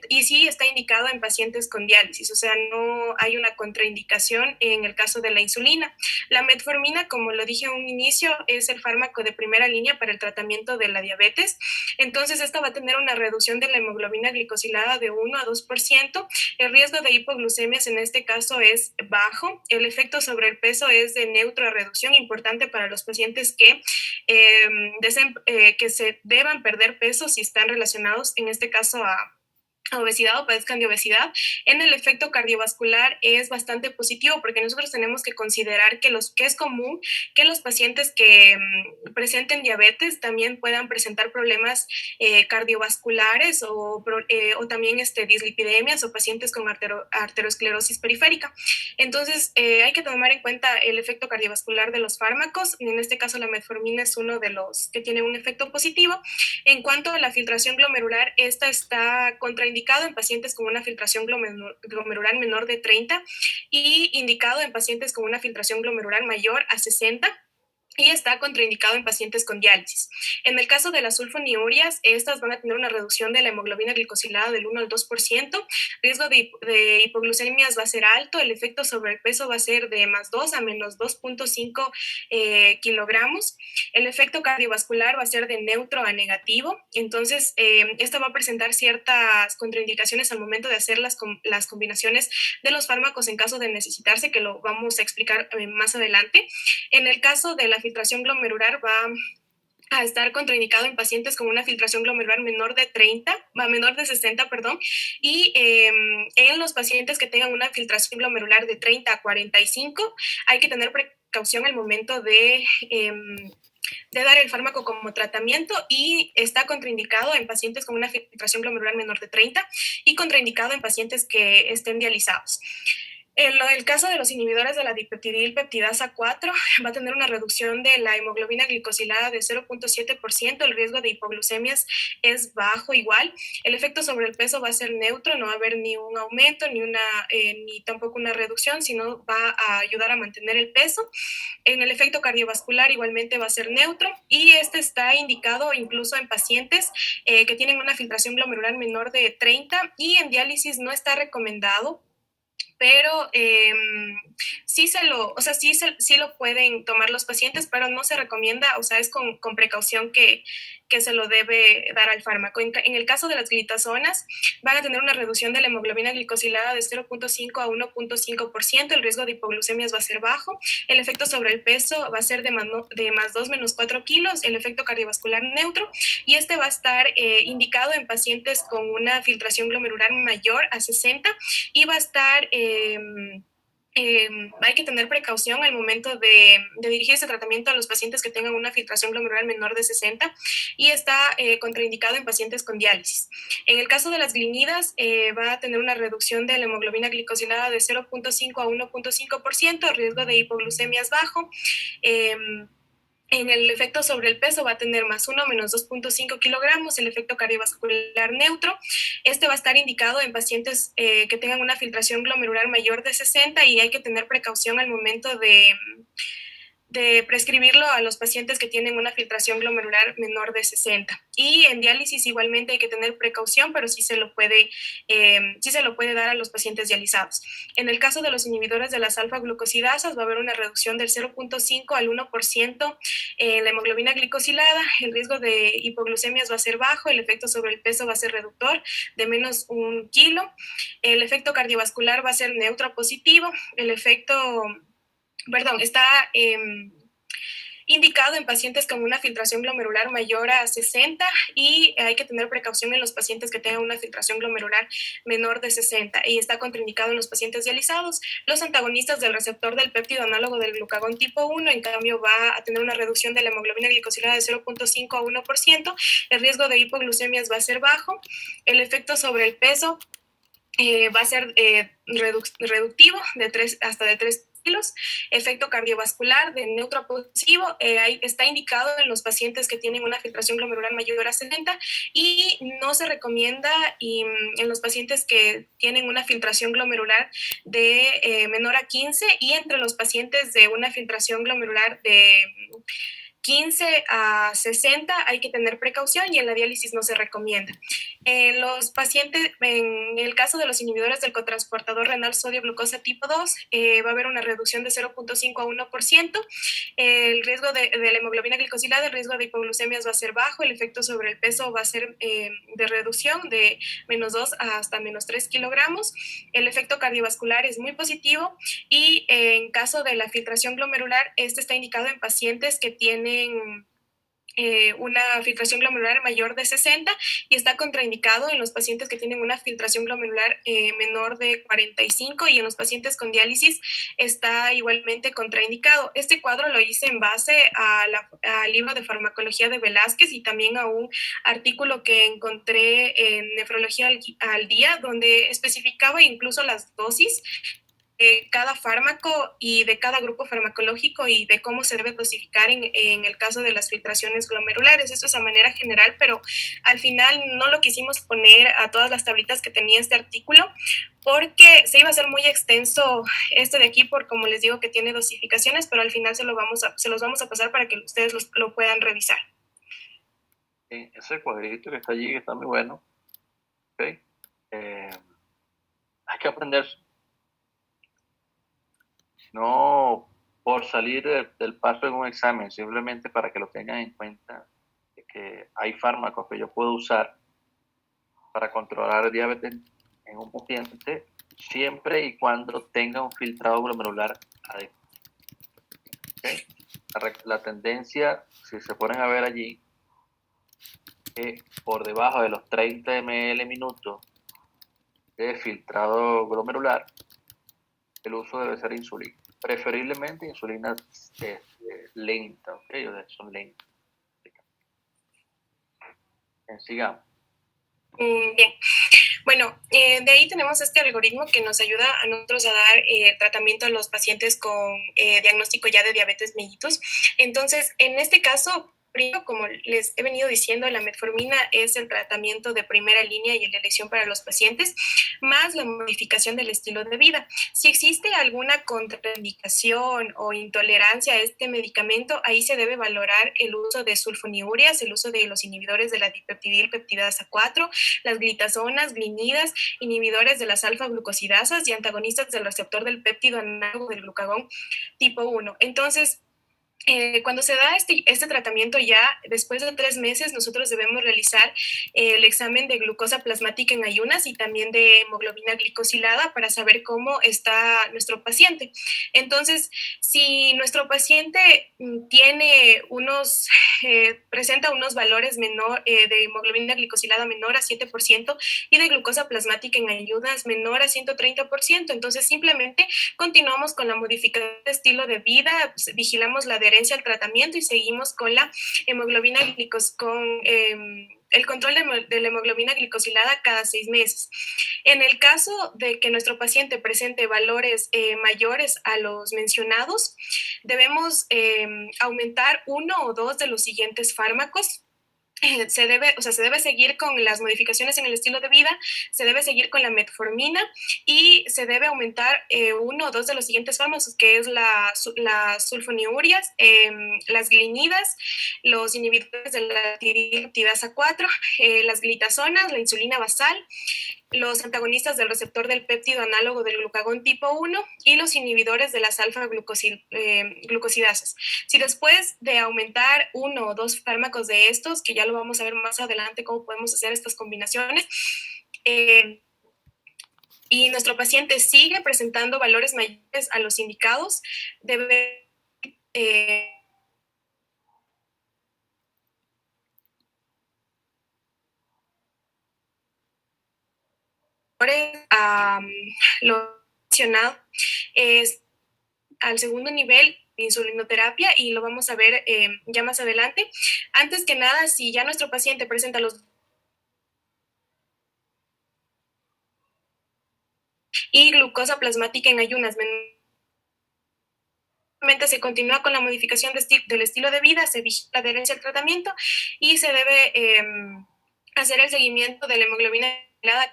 y sí está indicado en pacientes con diálisis, o sea, no hay una contraindicación en el caso de la insulina. La metformina, como lo dije en un inicio, es el fármaco de primera línea para el tratamiento de la diabetes. Entonces, esta va a tener una reducción de la hemoglobina glicosilada de 1 a 2%. El riesgo de hipoglucemias en este caso es bajo. El efecto sobre el peso es de neutro a reducción, importante para los pacientes que se deban perder peso si están relacionados, en este caso, obesidad o padezcan de obesidad, en el efecto cardiovascular es bastante positivo, porque nosotros tenemos que considerar que es común que los pacientes que presenten diabetes también puedan presentar problemas cardiovasculares o también dislipidemias o pacientes con arteriosclerosis periférica. Entonces, hay que tomar en cuenta el efecto cardiovascular de los fármacos. En este caso, la metformina es uno de los que tiene un efecto positivo. En cuanto a la filtración glomerular, esta está contraindicado en pacientes con una filtración glomerular menor de 30 y indicado en pacientes con una filtración glomerular mayor a 60 y está contraindicado en pacientes con diálisis. En el caso de las sulfonilureas, estas van a tener una reducción de la hemoglobina glicosilada del 1 al 2%, riesgo de hipoglucemias va a ser alto, el efecto sobre el peso va a ser de +2 a -2.5 kilogramos, el efecto cardiovascular va a ser de neutro a negativo, entonces esta va a presentar ciertas contraindicaciones al momento de hacer las combinaciones de los fármacos en caso de necesitarse, que lo vamos a explicar más adelante. En el caso de la filtración glomerular va a estar contraindicado en pacientes con una filtración glomerular menor de 60, perdón, y en los pacientes que tengan una filtración glomerular de 30 a 45 hay que tener precaución al momento de dar el fármaco como tratamiento y está contraindicado en pacientes con una filtración glomerular menor de 30 y contraindicado en pacientes que estén dializados. En el caso de los inhibidores de la dipeptidilpeptidasa 4, va a tener una reducción de la hemoglobina glicosilada de 0.7%, el riesgo de hipoglucemias es bajo igual, el efecto sobre el peso va a ser neutro, no va a haber ni un aumento ni tampoco una reducción, sino va a ayudar a mantener el peso. En el efecto cardiovascular igualmente va a ser neutro y este está indicado incluso en pacientes que tienen una filtración glomerular menor de 30 y en diálisis no está recomendado, pero sí lo pueden tomar los pacientes, pero no se recomienda, o sea, es con precaución que se lo debe dar al fármaco. En el caso de las glitazonas, van a tener una reducción de la hemoglobina glicosilada de 0.5 a 1.5%, el riesgo de hipoglucemias va a ser bajo, el efecto sobre el peso va a ser de +2 -4 kilos, el efecto cardiovascular neutro, y este va a estar indicado en pacientes con una filtración glomerular mayor a 60 y va a estar hay que tener precaución al momento de dirigir ese tratamiento a los pacientes que tengan una filtración glomerular menor de 60 y está contraindicado en pacientes con diálisis. En el caso de las glinidas, va a tener una reducción de la hemoglobina glicosilada de 0.5 a 1.5%, riesgo de hipoglucemias bajo. En el efecto sobre el peso va a tener +1 -2.5 kilogramos, el efecto cardiovascular neutro. Este va a estar indicado en pacientes que tengan una filtración glomerular mayor de 60 y hay que tener precaución al momento de prescribirlo a los pacientes que tienen una filtración glomerular menor de 60. Y en diálisis igualmente hay que tener precaución, pero sí se lo puede dar a los pacientes dializados. En el caso de los inhibidores de las alfa-glucosidasas va a haber una reducción del 0.5 al 1% en la hemoglobina glicosilada, el riesgo de hipoglucemias va a ser bajo, el efecto sobre el peso va a ser reductor de -1 kilo, el efecto cardiovascular va a ser neutro positivo, está indicado en pacientes con una filtración glomerular mayor a 60 y hay que tener precaución en los pacientes que tengan una filtración glomerular menor de 60 y está contraindicado en los pacientes dializados. Los antagonistas del receptor del péptido análogo del glucagón tipo 1, en cambio, va a tener una reducción de la hemoglobina glicosilada de 0.5 a 1%, el riesgo de hipoglucemias va a ser bajo, el efecto sobre el peso va a ser reductivo hasta de 3 kilos, efecto cardiovascular de neutro positivo, está indicado en los pacientes que tienen una filtración glomerular mayor a 70 y no se recomienda en los pacientes que tienen una filtración glomerular de menor a 15 y entre los pacientes de una filtración glomerular de 15 a 60 hay que tener precaución y en la diálisis no se recomienda. En los pacientes, en el caso de los inhibidores del cotransportador renal sodio-glucosa tipo 2, va a haber una reducción de 0.5 a 1%. El riesgo de la hemoglobina glicosilada, el riesgo de hipoglucemias va a ser bajo, el efecto sobre el peso va a ser de reducción de -2 hasta -3 kilogramos. El efecto cardiovascular es muy positivo y en caso de la filtración glomerular, este está indicado en pacientes que tienen una filtración glomerular mayor de 60 y está contraindicado en los pacientes que tienen una filtración glomerular menor de 45 y en los pacientes con diálisis está igualmente contraindicado. Este cuadro lo hice en base al libro de farmacología de Velázquez y también a un artículo que encontré en Nefrología al Día, donde especificaba incluso las dosis de cada fármaco y de cada grupo farmacológico y de cómo se debe dosificar en el caso de las filtraciones glomerulares. Esto es a manera general, pero al final no lo quisimos poner a todas las tablitas que tenía este artículo porque se iba a hacer muy extenso este de aquí por, como les digo, que tiene dosificaciones, pero al final se los vamos a pasar para que ustedes lo puedan revisar. Ese cuadrito que está allí, que está muy bueno. ¿Okay? Hay que aprender. No por salir del paso en un examen, simplemente para que lo tengan en cuenta de que hay fármacos que yo puedo usar para controlar diabetes en un paciente siempre y cuando tenga un filtrado glomerular adecuado. ¿Okay? La tendencia, si se ponen a ver allí, que por debajo de los 30 ml minutos de filtrado glomerular, el uso debe ser insulina. Preferiblemente insulina lenta, ¿ok? O sea, son lentas. Sigamos. Bien. Bueno, de ahí tenemos este algoritmo que nos ayuda a nosotros a dar tratamiento a los pacientes con diagnóstico ya de diabetes mellitus. Entonces, en este caso, primero, como les he venido diciendo, la metformina es el tratamiento de primera línea y el de elección para los pacientes, más la modificación del estilo de vida. Si existe alguna contraindicación o intolerancia a este medicamento, ahí se debe valorar el uso de sulfonilureas, el uso de los inhibidores de la dipeptidil peptidasa 4, las glitazonas, glinidas, inhibidores de las alfa-glucosidasas y antagonistas del receptor del péptido análogo del glucagón tipo 1. Entonces, cuando se da este tratamiento ya, después de 3 meses, nosotros debemos realizar el examen de glucosa plasmática en ayunas y también de hemoglobina glicosilada para saber cómo está nuestro paciente. Entonces, si nuestro paciente presenta unos valores de hemoglobina glicosilada menor a 7% y de glucosa plasmática en ayunas menor a 130%, entonces simplemente continuamos con la modificación de estilo de vida, pues, vigilamos la adherencia al tratamiento y seguimos con la hemoglobina el control de la hemoglobina glicosilada cada 6 meses. En el caso de que nuestro paciente presente valores mayores a los mencionados, debemos aumentar 1 o 2 de los siguientes fármacos. Se debe seguir con las modificaciones en el estilo de vida, se debe seguir con la metformina y se debe aumentar 1 o 2 de los siguientes fármacos, que es las sulfonilureas, las glinidas, los inhibidores de la tiroxipeptidasa 4, las glitazonas, la insulina basal, los antagonistas del receptor del péptido análogo del glucagón tipo 1 y los inhibidores de las alfa-glucosidasas. Si después de aumentar 1 o 2 fármacos de estos, que ya lo vamos a ver más adelante cómo podemos hacer estas combinaciones, y nuestro paciente sigue presentando valores mayores a los indicados, debe lo mencionado es al segundo nivel de insulinoterapia y lo vamos a ver ya más adelante. Antes que nada, si ya nuestro paciente presenta los y glucosa plasmática en ayunas, se continúa con la modificación del estilo de vida, se vigila la adherencia al tratamiento y se debe hacer el seguimiento de la hemoglobina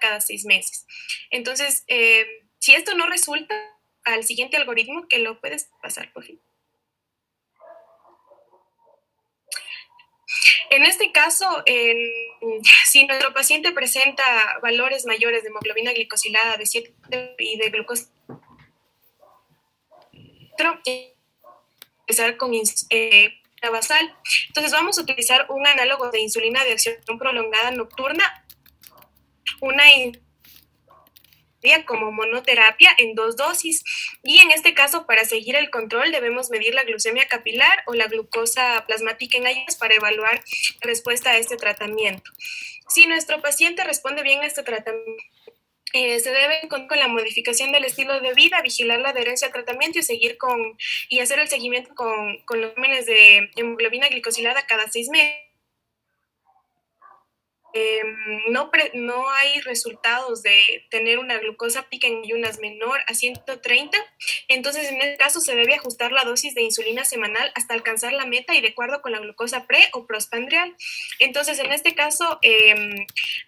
cada 6 meses. Entonces, si esto no resulta, al siguiente algoritmo, que lo puedes pasar, por fin. En este caso, si nuestro paciente presenta valores mayores de hemoglobina glicosilada de 7 y de glucosa, empezar con basal. Entonces vamos a utilizar un análogo de insulina de acción prolongada nocturna, una como monoterapia en 2 dosis. Y en este caso, para seguir el control, debemos medir la glucemia capilar o la glucosa plasmática en ayunas para evaluar respuesta a este tratamiento. Si nuestro paciente responde bien a este tratamiento, se debe con la modificación del estilo de vida, vigilar la adherencia al tratamiento y hacer el seguimiento con los exámenes de hemoglobina glicosilada cada 6 meses. No hay resultados de tener una glucosa pica en ayunas menor a 130, entonces en este caso se debe ajustar la dosis de insulina semanal hasta alcanzar la meta y de acuerdo con la glucosa pre o postprandial. Entonces en este caso,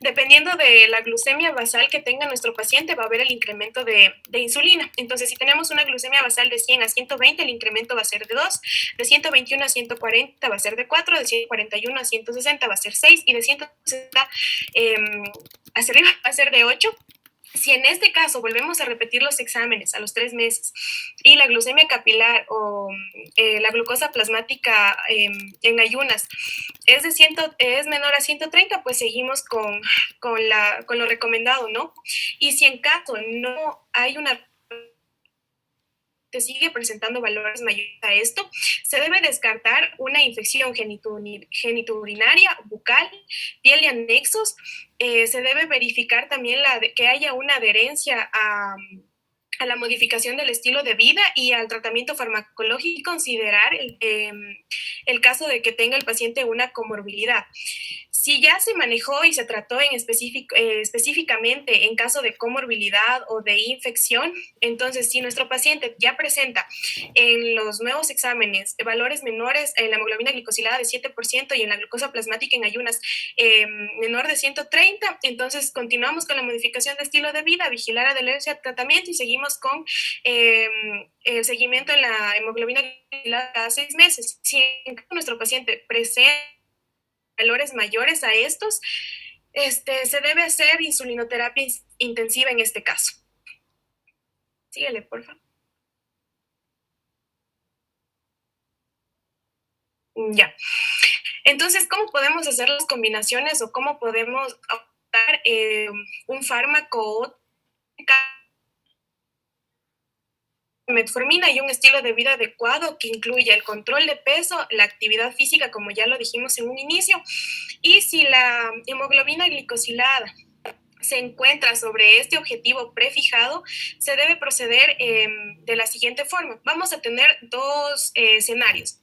dependiendo de la glucemia basal que tenga nuestro paciente, va a haber el incremento de insulina. Entonces si tenemos una glucemia basal de 100 a 120, el incremento va a ser de 2, de 121 a 140 va a ser de 4, de 141 a 160 va a ser 6 y de 160 hacia arriba va a ser de 8. Si en este caso volvemos a repetir los exámenes a los 3 meses y la glucemia capilar o la glucosa plasmática en ayunas es menor a 130, pues seguimos con lo recomendado, ¿no? Y si en caso no hay sigue presentando valores mayores a esto, se debe descartar una infección genitourinaria, bucal, piel y anexos. Se debe verificar también que haya una adherencia a la modificación del estilo de vida y al tratamiento farmacológico y considerar el caso de que tenga el paciente una comorbilidad. Si ya se manejó y se trató específicamente en caso de comorbilidad o de infección, entonces si nuestro paciente ya presenta en los nuevos exámenes valores menores en la hemoglobina glicosilada de 7% y en la glucosa plasmática en ayunas menor de 130, entonces continuamos con la modificación de estilo de vida, vigilar adherencia al tratamiento y seguimos con el seguimiento en la hemoglobina glicosilada cada 6 meses. Si nuestro paciente presenta valores mayores a estos, se debe hacer insulinoterapia intensiva en este caso. Síguele, por favor. Ya. Entonces, ¿cómo podemos hacer las combinaciones o cómo podemos optar un fármaco metformina y un estilo de vida adecuado que incluya el control de peso, la actividad física, como ya lo dijimos en un inicio, y si la hemoglobina glicosilada se encuentra sobre este objetivo prefijado, se debe proceder de la siguiente forma. Vamos a tener 2 escenarios.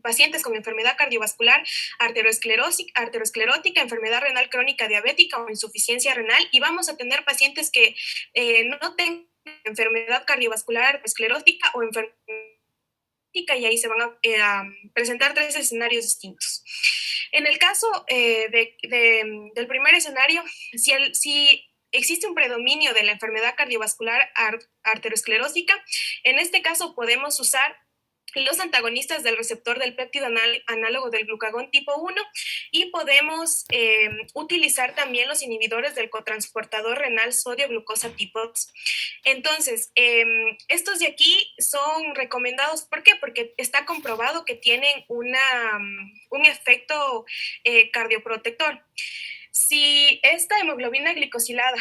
Pacientes con enfermedad cardiovascular arteriosclerótica, enfermedad renal crónica diabética o insuficiencia renal, y vamos a tener pacientes que no tengan enfermedad cardiovascular arteriosclerótica o enfermedad, y ahí se van a presentar 3 escenarios distintos. En el caso del primer escenario, si existe un predominio de la enfermedad cardiovascular arteriosclerótica, en este caso podemos usar los antagonistas del receptor del péptido análogo del glucagón tipo 1 y podemos utilizar también los inhibidores del cotransportador renal sodio-glucosa tipo 2. Entonces, estos de aquí son recomendados. ¿Por qué? Porque está comprobado que tienen un efecto cardioprotector. Si esta hemoglobina glicosilada,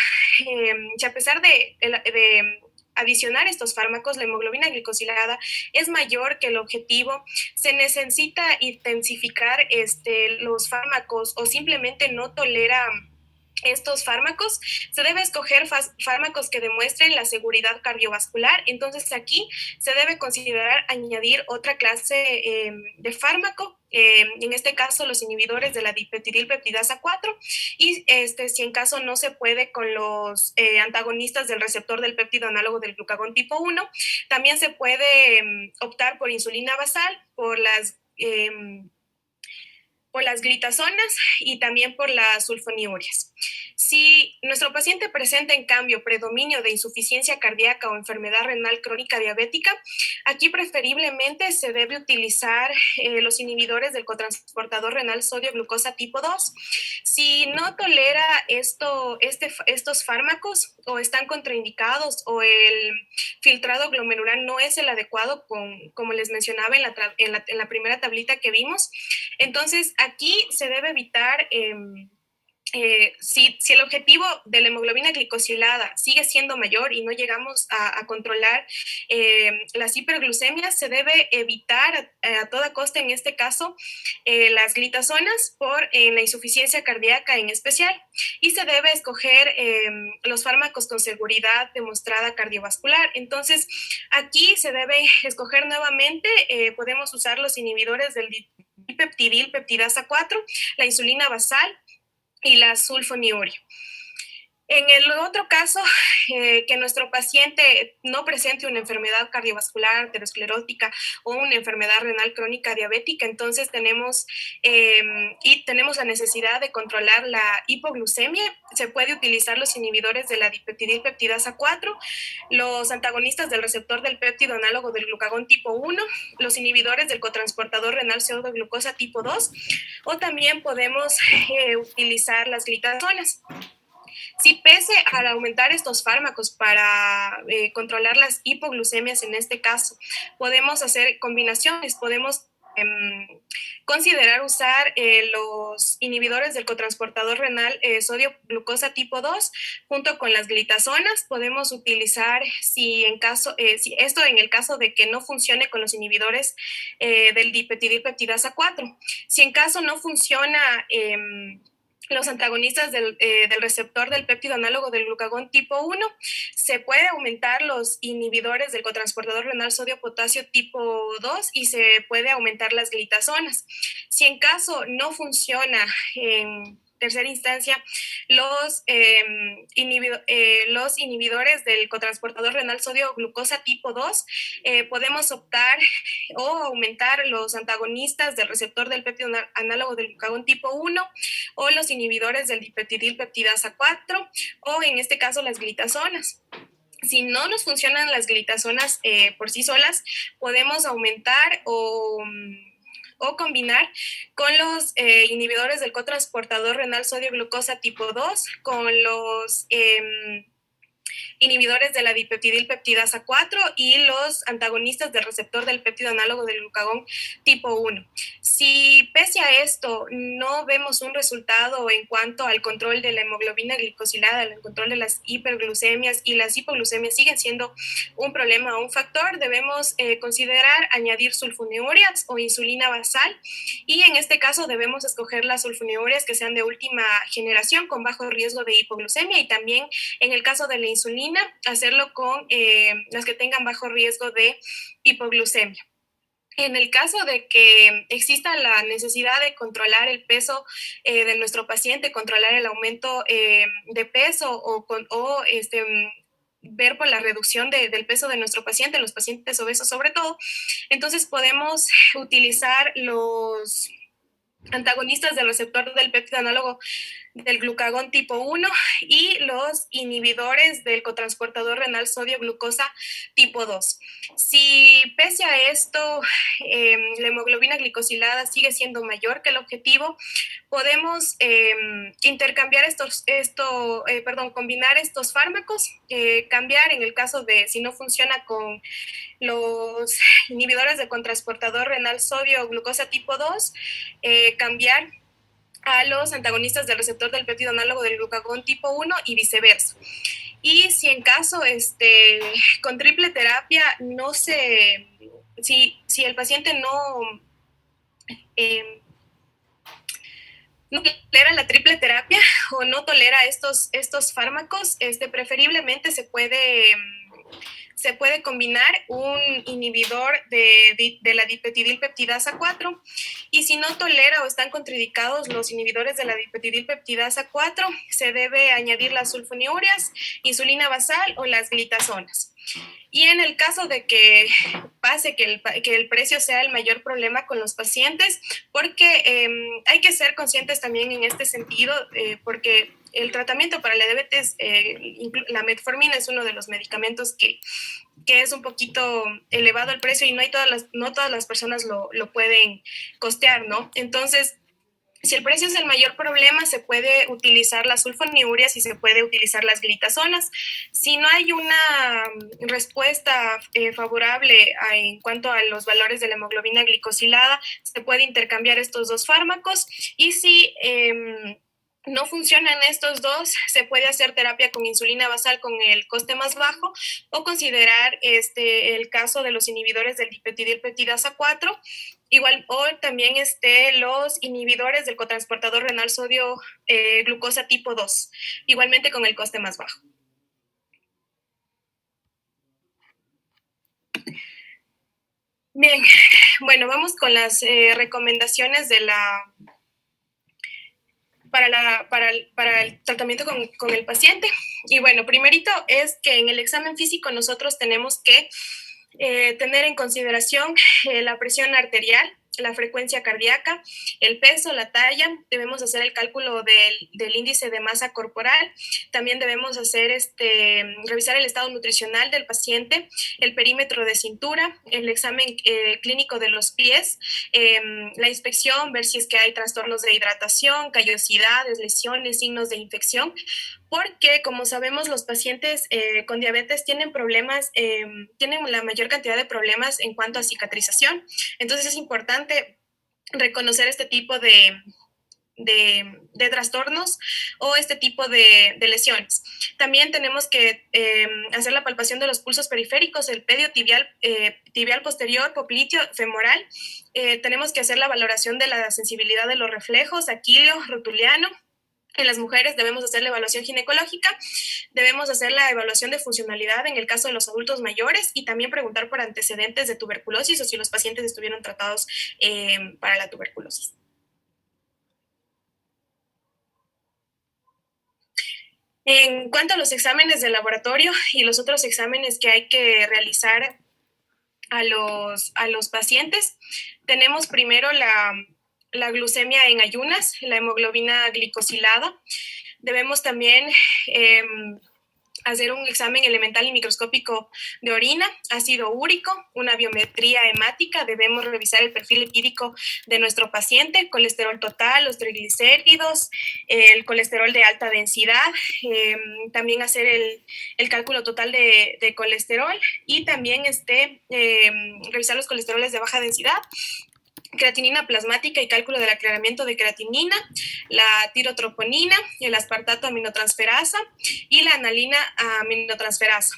si a pesar de adicionar estos fármacos, la hemoglobina glicosilada es mayor que el objetivo, se necesita intensificar los fármacos o simplemente no tolera estos fármacos, se debe escoger fármacos que demuestren la seguridad cardiovascular. Entonces aquí se debe considerar añadir otra clase de fármaco, en este caso los inhibidores de la dipeptidilpeptidasa 4, y si en caso no se puede con los antagonistas del receptor del péptido análogo del glucagón tipo 1, también se puede optar por insulina basal, por las glitazonas y también por las sulfonilureas. Si nuestro paciente presenta, en cambio, predominio de insuficiencia cardíaca o enfermedad renal crónica diabética, aquí preferiblemente se debe utilizar los inhibidores del cotransportador renal sodio-glucosa tipo 2. Si no tolera estos fármacos o están contraindicados o el filtrado glomerular no es el adecuado, como les mencionaba en la primera tablita que vimos, entonces aquí se debe evitar si el objetivo de la hemoglobina glicosilada sigue siendo mayor y no llegamos a controlar las hiperglucemias, se debe evitar a toda costa, en este caso, las glitazonas por la insuficiencia cardíaca en especial, y se debe escoger los fármacos con seguridad demostrada cardiovascular. Entonces, aquí se debe escoger nuevamente, podemos usar los inhibidores del dipeptidil peptidasa 4, la insulina basal y la sulfonilurea. En el otro caso, que nuestro paciente no presente una enfermedad cardiovascular arteriosclerótica o una enfermedad renal crónica diabética, entonces tenemos la necesidad de controlar la hipoglucemia. Se puede utilizar los inhibidores de la dipeptidil peptidasa 4, los antagonistas del receptor del péptido análogo del glucagón tipo 1, los inhibidores del cotransportador renal pseudoglucosa tipo 2, o también podemos utilizar las glitazonas. Si pese a aumentar estos fármacos para controlar las hipoglucemias, en este caso, podemos hacer combinaciones, podemos considerar usar los inhibidores del cotransportador renal sodio-glucosa tipo 2 junto con las glitazonas. Podemos utilizar, si esto en el caso de que no funcione con los inhibidores del dipeptidil peptidasa 4. Si en caso no funciona los antagonistas del receptor del péptido análogo del glucagón tipo 1, se puede aumentar los inhibidores del cotransportador renal sodio-potasio tipo 2 y se puede aumentar las glitazonas. Si en caso no funciona en tercera instancia los inhibidores del cotransportador renal sodio-glucosa tipo 2, podemos optar o aumentar los antagonistas del receptor del péptido análogo del glucagón tipo 1 o los inhibidores del dipeptidil peptidasa 4 o en este caso las glitazonas. Si no nos funcionan las glitazonas por sí solas, podemos aumentar o combinar con los inhibidores del cotransportador renal sodio-glucosa tipo 2, con los inhibidores de la dipeptidil peptidasa 4 y los antagonistas del receptor del péptido análogo del glucagón tipo 1. Si pese a esto no vemos un resultado en cuanto al control de la hemoglobina glicosilada, el control de las hiperglucemias y las hipoglucemias siguen siendo un problema o un factor, debemos considerar añadir sulfonilureas o insulina basal, y en este caso debemos escoger las sulfonilureas que sean de última generación con bajo riesgo de hipoglucemia, y también en el caso de la insulina hacerlo con las que tengan bajo riesgo de hipoglucemia. En el caso de que exista la necesidad de controlar el peso de nuestro paciente, controlar el aumento de peso ver por la reducción del peso de nuestro paciente, los pacientes obesos sobre todo, entonces podemos utilizar los antagonistas del receptor del péptido análogo del glucagón tipo 1 y los inhibidores del cotransportador renal sodio-glucosa tipo 2. Si pese a esto la hemoglobina glicosilada sigue siendo mayor que el objetivo, podemos combinar estos fármacos, cambiar en el caso de si no funciona con los inhibidores de cotransportador renal sodio-glucosa tipo 2, cambiar a los antagonistas del receptor del péptido análogo del glucagón tipo 1 y viceversa. Y si en caso con triple terapia si el paciente no tolera la triple terapia o no tolera estos fármacos, preferiblemente se puede combinar un inhibidor de la dipeptidil peptidasa 4, y si no tolera o están contraindicados los inhibidores de la dipeptidil peptidasa 4, se debe añadir las sulfonilureas, insulina basal o las glitazonas. Y en el caso de que pase que el precio sea el mayor problema con los pacientes, porque hay que ser conscientes también en este sentido, porque el tratamiento para la diabetes, la metformina es uno de los medicamentos que es un poquito elevado el precio y no todas las personas lo pueden costear, ¿no? Entonces, si el precio es el mayor problema, se puede utilizar las sulfonilureas y se puede utilizar las glitazonas. Si no hay una respuesta favorable en cuanto a los valores de la hemoglobina glicosilada, se puede intercambiar estos dos fármacos, y si no funcionan estos dos, se puede hacer terapia con insulina basal con el coste más bajo o considerar el caso de los inhibidores del dipeptidilpeptidasa 4, igual, o también los inhibidores del cotransportador renal sodio glucosa tipo 2, igualmente con el coste más bajo. Bien, bueno, vamos con las recomendaciones de para el tratamiento con el paciente. Y bueno, primerito es que en el examen físico nosotros tenemos que tener en consideración la presión arterial, la frecuencia cardíaca, el peso, la talla. Debemos hacer el cálculo del índice de masa corporal. También debemos hacer revisar el estado nutricional del paciente, el perímetro de cintura, el examen clínico de los pies, la inspección, ver si es que hay trastornos de hidratación, callosidades, lesiones, signos de infección, porque como sabemos los pacientes con diabetes tienen problemas, tienen la mayor cantidad de problemas en cuanto a cicatrización. Entonces es importante reconocer este tipo de trastornos o este tipo de lesiones. También tenemos que hacer la palpación de los pulsos periféricos, el pedio tibial, tibial posterior, popliteo, femoral. Tenemos que hacer la valoración de la sensibilidad de los reflejos, aquileo, rotuliano. En las mujeres debemos hacer la evaluación ginecológica, debemos hacer la evaluación de funcionalidad en el caso de los adultos mayores y también preguntar por antecedentes de tuberculosis o si los pacientes estuvieron tratados para la tuberculosis. En cuanto a los exámenes de laboratorio y los otros exámenes que hay que realizar a los pacientes, tenemos primero la glucemia en ayunas, la hemoglobina glicosilada. Debemos también hacer un examen elemental y microscópico de orina, ácido úrico, una biometría hemática. Debemos revisar el perfil lipídico de nuestro paciente, colesterol total, los triglicéridos, el colesterol de alta densidad, también hacer el cálculo total de colesterol y también revisar los colesteroles de baja densidad, creatinina plasmática y cálculo del aclaramiento de creatinina, la tirotroponina, el aspartato aminotransferasa y la analina aminotransferasa.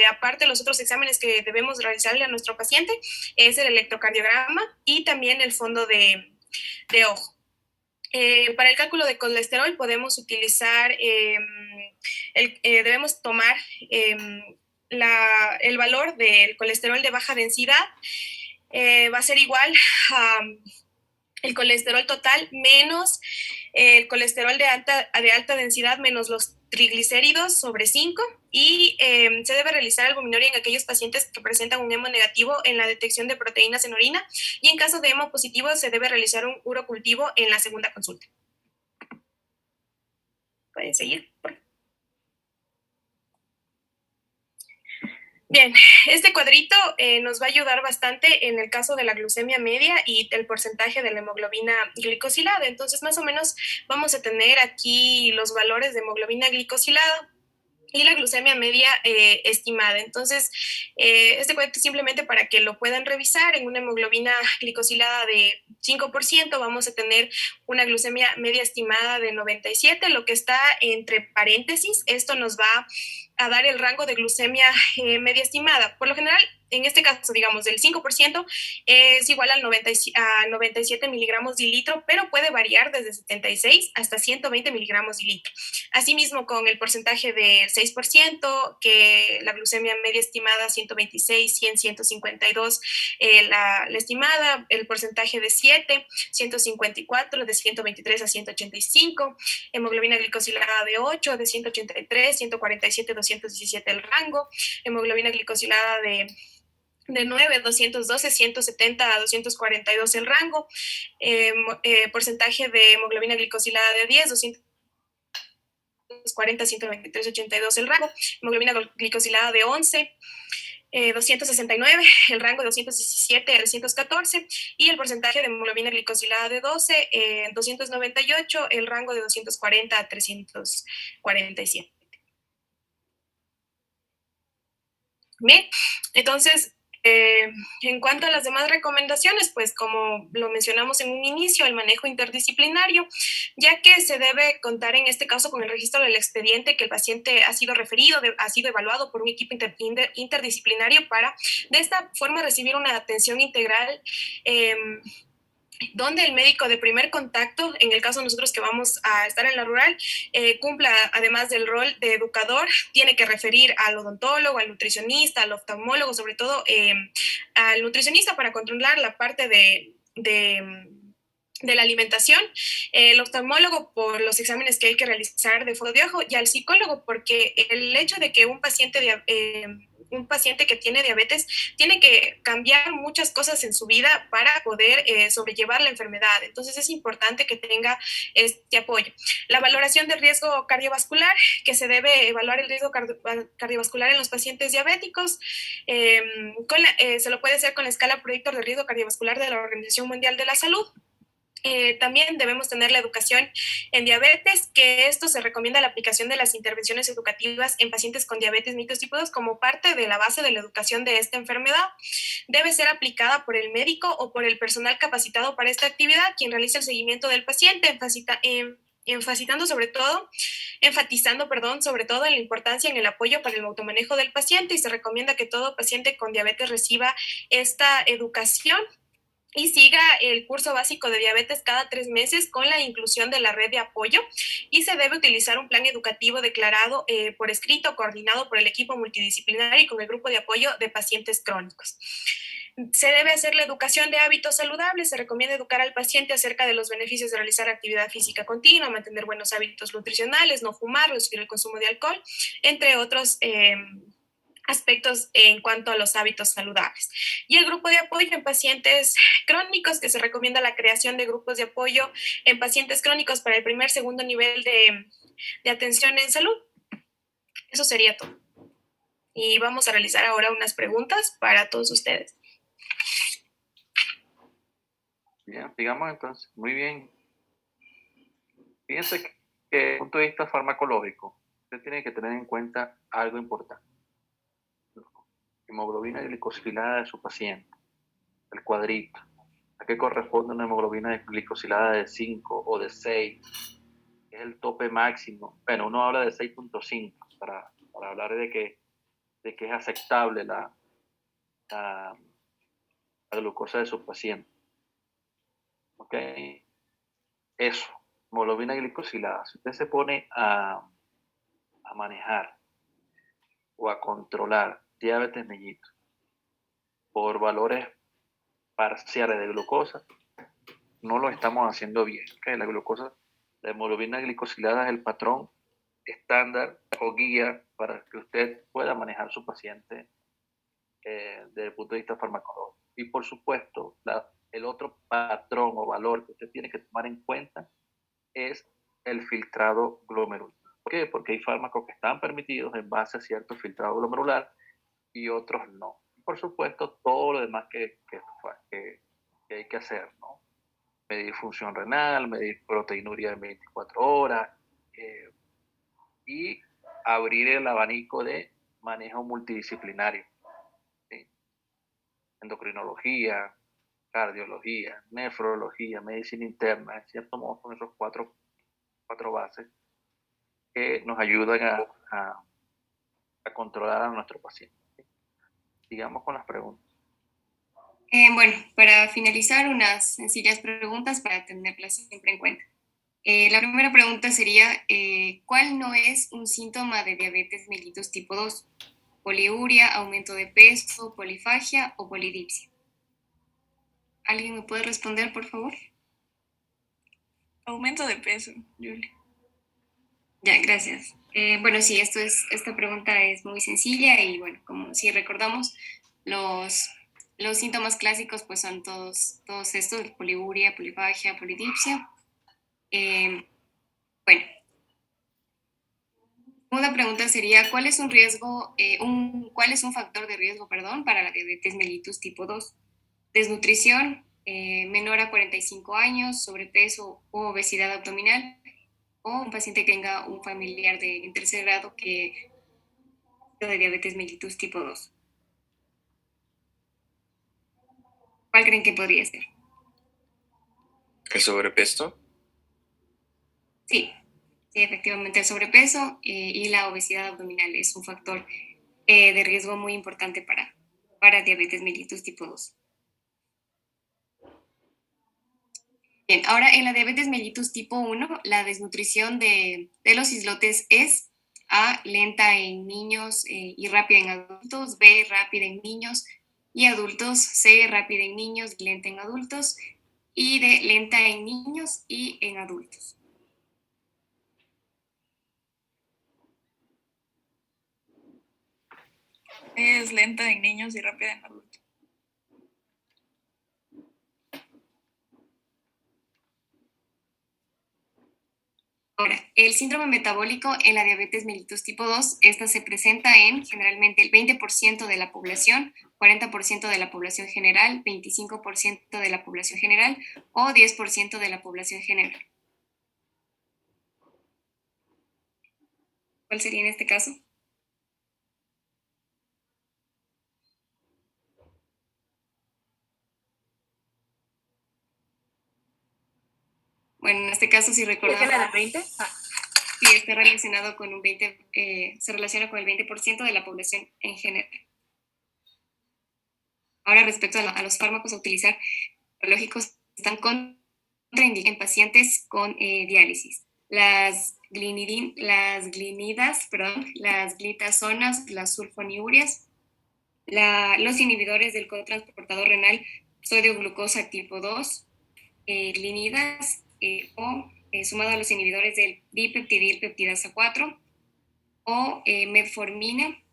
Aparte, los otros exámenes que debemos realizarle a nuestro paciente es el electrocardiograma y también el fondo de ojo. Para el cálculo de colesterol podemos utilizar, debemos tomar el valor del colesterol de baja densidad. Va a ser igual a el colesterol total menos el colesterol de alta densidad menos los triglicéridos sobre 5 y se debe realizar albuminuria en aquellos pacientes que presentan un hemo negativo en la detección de proteínas en orina y en caso de hemo positivo se debe realizar un urocultivo en la segunda consulta. Pueden seguir. Bien, este cuadrito nos va a ayudar bastante en el caso de la glucemia media y el porcentaje de la hemoglobina glicosilada. Entonces, más o menos vamos a tener aquí los valores de hemoglobina glicosilada y la glucemia media estimada. Entonces, este cuadrito simplemente para que lo puedan revisar. En una hemoglobina glicosilada de 5% vamos a tener una glucemia media estimada de 97, lo que está entre paréntesis. Esto nos va a dar el rango de glucemia media estimada. Por lo general, en este caso, digamos, del 5% es igual a 97 miligramos de litro, pero puede variar desde 76 hasta 120 miligramos de litro. Asimismo, con el porcentaje del 6%, que la glucemia media estimada 126, 100, 152, la estimada, el porcentaje de 7, 154, de 123 a 185, hemoglobina glicosilada de 8, de 183, 147, 217 el rango, hemoglobina glicosilada de 9, 212, 170 a 242 el rango, porcentaje de hemoglobina glicosilada de 10, 240, 123, 82 el rango, hemoglobina glicosilada de 11, 269, el rango de 217 a 214 y el porcentaje de hemoglobina glicosilada de 12, 298, el rango de 240 a 347. Bien, entonces En cuanto a las demás recomendaciones, pues como lo mencionamos en un inicio, el manejo interdisciplinario, ya que se debe contar en este caso con el registro del expediente que el paciente ha sido referido, ha sido evaluado por un equipo interdisciplinario para de esta forma recibir una atención integral. Donde el médico de primer contacto, en el caso de nosotros que vamos a estar en la rural, cumpla, además del rol de educador, tiene que referir al odontólogo, al nutricionista, al oftalmólogo, sobre todo al nutricionista para controlar la parte de la alimentación, el oftalmólogo por los exámenes que hay que realizar de fondo de ojo y al psicólogo porque el hecho de que un paciente que tiene diabetes tiene que cambiar muchas cosas en su vida para poder sobrellevar la enfermedad. Entonces es importante que tenga este apoyo. La valoración del riesgo cardiovascular, que se debe evaluar el riesgo cardiovascular en los pacientes diabéticos. Se lo puede hacer con la escala Predictor de riesgo cardiovascular de la Organización Mundial de la Salud. También debemos tener la educación en diabetes, que esto se recomienda la aplicación de las intervenciones educativas en pacientes con diabetes mellitus tipo 2 como parte de la base de la educación de esta enfermedad. Debe ser aplicada por el médico o por el personal capacitado para esta actividad, quien realiza el seguimiento del paciente, enfatizando sobre todo en la importancia en el apoyo para el automanejo del paciente y se recomienda que todo paciente con diabetes reciba esta educación y siga el curso básico de diabetes cada 3 meses con la inclusión de la red de apoyo y se debe utilizar un plan educativo declarado por escrito, coordinado por el equipo multidisciplinario y con el grupo de apoyo de pacientes crónicos. Se debe hacer la educación de hábitos saludables, se recomienda educar al paciente acerca de los beneficios de realizar actividad física continua, mantener buenos hábitos nutricionales, no fumar, reducir el consumo de alcohol, entre otros aspectos en cuanto a los hábitos saludables. Y el grupo de apoyo en pacientes crónicos, que se recomienda la creación de grupos de apoyo en pacientes crónicos para el primer, segundo nivel de atención en salud. Eso sería todo. Y vamos a realizar ahora unas preguntas para todos ustedes. Bien, digamos entonces, muy bien. Fíjense que desde el punto de vista farmacológico, usted tiene que tener en cuenta algo importante. Hemoglobina glicosilada de su paciente, el cuadrito. ¿A qué corresponde una hemoglobina glicosilada de 5 o de 6? Es el tope máximo. Bueno, uno habla de 6.5 para hablar de que es aceptable la glucosa de su paciente. ¿Ok? Eso, hemoglobina glicosilada. Si usted se pone a manejar o a controlar diabetes mellitus por valores parciales de glucosa, no lo estamos haciendo bien. ¿Okay? La hemoglobina glicosilada es el patrón estándar o guía para que usted pueda manejar su paciente desde el punto de vista farmacológico. Y por supuesto, el otro patrón o valor que usted tiene que tomar en cuenta es el filtrado glomerular. ¿Por qué? Porque hay fármacos que están permitidos en base a cierto filtrado glomerular y otros no. Y por supuesto, todo lo demás que hay que hacer, ¿no? Medir función renal, medir proteinuria en 24 horas y abrir el abanico de manejo multidisciplinario. ¿Sí? Endocrinología, cardiología, nefrología, medicina interna, en cierto modo son esos cuatro bases que nos ayudan a controlar a nuestro paciente. Sigamos con las preguntas. Bueno, para finalizar, unas sencillas preguntas para tenerlas siempre en cuenta. La primera pregunta sería, ¿cuál no es un síntoma de diabetes mellitus tipo 2? ¿Poliuria, aumento de peso, polifagia o polidipsia? ¿Alguien me puede responder, por favor? Aumento de peso, Julie. Ya, gracias. Bueno, sí, esta pregunta es muy sencilla y bueno, como si recordamos, los síntomas clásicos pues son todos estos, poliuria, polifagia, polidipsia. Bueno, una pregunta sería, ¿cuál es un factor de riesgo, para la diabetes mellitus tipo 2? Desnutrición, menor a 45 años, sobrepeso o obesidad abdominal, o un paciente que tenga un familiar en tercer grado que de diabetes mellitus tipo 2. ¿Cuál creen que podría ser? ¿El sobrepeso? Sí, sí, efectivamente el sobrepeso y la obesidad abdominal es un factor de riesgo muy importante para diabetes mellitus tipo 2. Bien, ahora en la diabetes mellitus tipo 1, la desnutrición de los islotes es A, lenta en niños y rápida en adultos, B, rápida en niños y adultos, C, rápida en niños y lenta en adultos, y D, lenta en niños y en adultos. Es lenta en niños y rápida en adultos. Ahora, el síndrome metabólico en la diabetes mellitus tipo 2, esta se presenta en generalmente el 20% de la población, 40% de la población general, 25% de la población general o 10% de la población general. ¿Cuál sería en este caso? Bueno, en este caso, si recordamos... ¿Es la del 20? Sí, está relacionado con un 20, se relaciona con el 20% de la población en general. Ahora, respecto a los fármacos a utilizar, biológicos están contraindicados en pacientes con diálisis. Las glinidas, las glitazonas, las sulfonilureas, los inhibidores del cotransportador renal sodio-glucosa tipo 2, glinidas sumado a los inhibidores del dipeptidil peptidasa 4 o metformina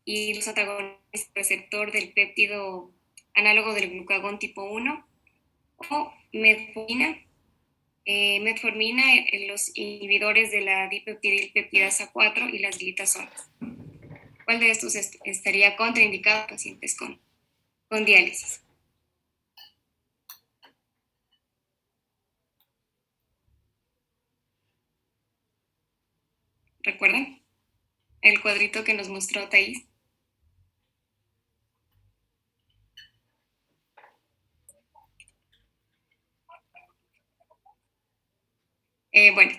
y los antagonistas receptor del péptido análogo del glucagón tipo 1 o metformina, los inhibidores de la dipeptidil peptidasa 4 y las glitazonas. ¿Cuál de estos estaría contraindicado en pacientes con diálisis? ¿Recuerdan el cuadrito que nos mostró Thais? Bueno,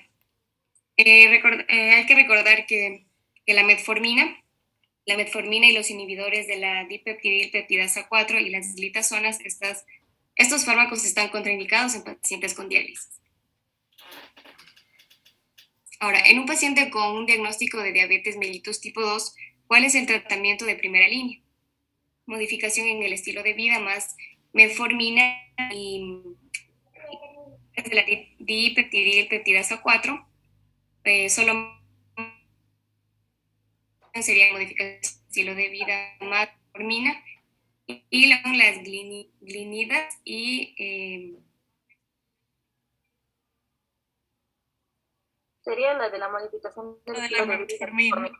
hay que recordar que la metformina y los inhibidores de la dipeptidil peptidasa 4 y las glitazonas, estos fármacos están contraindicados en pacientes con diálisis. Ahora, en un paciente con un diagnóstico de diabetes mellitus tipo 2, ¿cuál es el tratamiento de primera línea? Modificación en el estilo de vida más metformina y de la dipeptidil peptidasa 4, solo sería modificación del estilo de vida más metformina y las glinidas y Sería la de la modificación del La de estilo la de vida. metformina.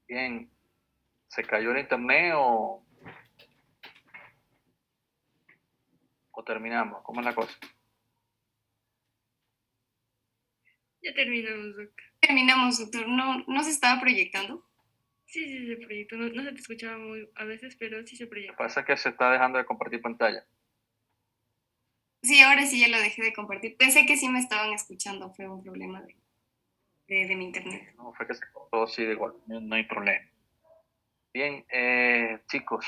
Bien, ¿se cayó el internet o terminamos? ¿Cómo es la cosa? Ya terminamos, doctor. Terminamos, doctor. ¿No se estaba proyectando? Sí, se proyectó. No se te escuchaba muy a veces, pero sí se Lo que proyectó. pasa es que se está dejando de compartir pantalla. Sí, ahora sí ya lo dejé de compartir. Pensé que sí me estaban escuchando, fue un problema de mi internet. No, fue que se cortó así de igual, no hay problema. Bien, chicos,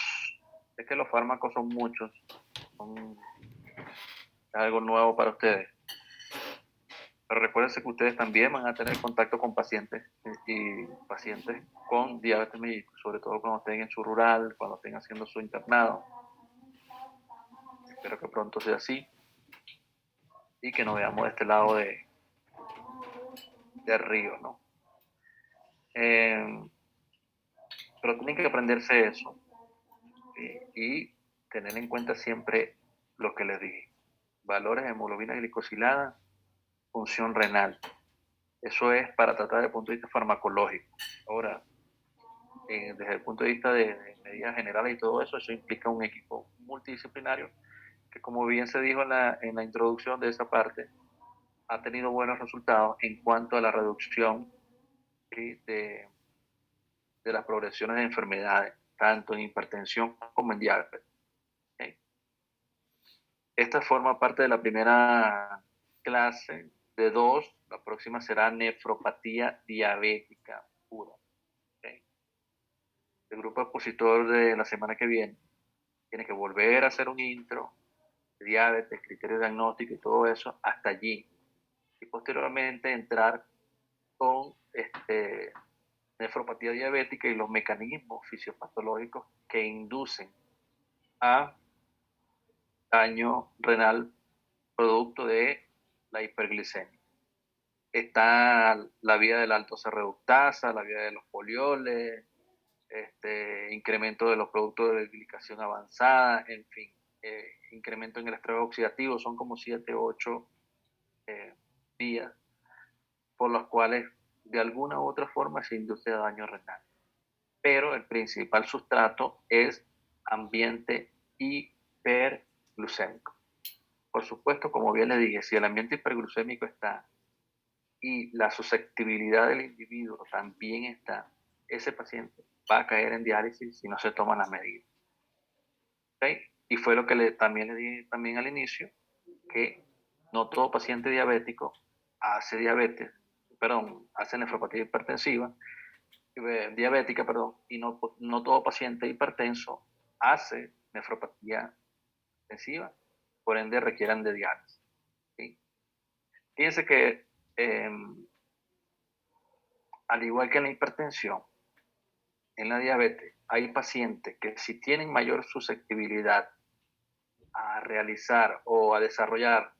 sé que los fármacos son muchos, son algo nuevo para ustedes. Pero recuérdense que ustedes también van a tener contacto con pacientes y pacientes con diabetes mellitus, sobre todo cuando estén en su rural, cuando estén haciendo su internado. Espero que pronto sea así y que nos veamos de este lado del río, ¿no? Pero tienen que aprenderse eso y tener en cuenta siempre lo que les dije. Valores de hemoglobina glicosilada, función renal. Eso es para tratar desde el punto de vista farmacológico. Ahora, desde el punto de vista de medidas generales y todo eso, eso implica un equipo multidisciplinario que, como bien se dijo en la introducción de esa parte, ha tenido buenos resultados en cuanto a la reducción, ¿sí?, de las progresiones de enfermedades, tanto en hipertensión como en diabetes. ¿Sí? Esta forma parte de la primera clase de 2. La próxima será nefropatía diabética pura. ¿Sí? El grupo expositor de la semana que viene tiene que volver a hacer un intro de diabetes, criterios diagnósticos y todo eso hasta allí. Y posteriormente entrar con nefropatía diabética y los mecanismos fisiopatológicos que inducen a daño renal producto de la hiperglicemia. Está la vía de la aldosa-reductasa, la vía de los polioles, incremento de los productos de glicación avanzada, en fin, incremento en el estrés oxidativo, son como 7 o 8 vías por las cuales de alguna u otra forma se induce daño renal. Pero el principal sustrato es ambiente hiperglucémico. Por supuesto, como bien le dije, si el ambiente hiperglucémico está y la susceptibilidad del individuo también está, ese paciente va a caer en diálisis si no se toman las medidas. ¿Okay? Y fue lo que también le dije también al inicio, que no todo paciente diabético hace hace nefropatía hipertensiva, diabética, y no todo paciente hipertenso hace nefropatía hipertensiva, por ende requieran de diálisis. ¿Sí? Fíjense que al igual que en la hipertensión, en la diabetes hay pacientes que si tienen mayor susceptibilidad a realizar o a desarrollar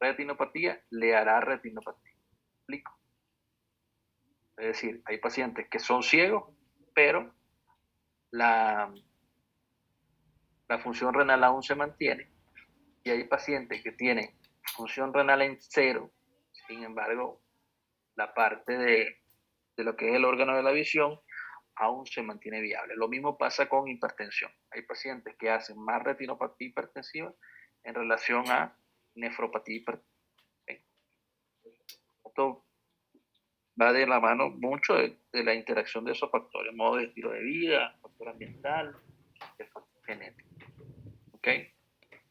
retinopatía, le hará retinopatía. ¿Me explico? Es decir, hay pacientes que son ciegos, pero la función renal aún se mantiene, y hay pacientes que tienen función renal en 0, sin embargo, la parte de lo que es el órgano de la visión aún se mantiene viable. Lo mismo pasa con hipertensión. Hay pacientes que hacen más retinopatía hipertensiva en relación a nefropatía hipertensiva. Esto va de la mano mucho de la interacción de esos factores, modo de estilo de vida, factor ambiental, el factor genético. ¿Ok?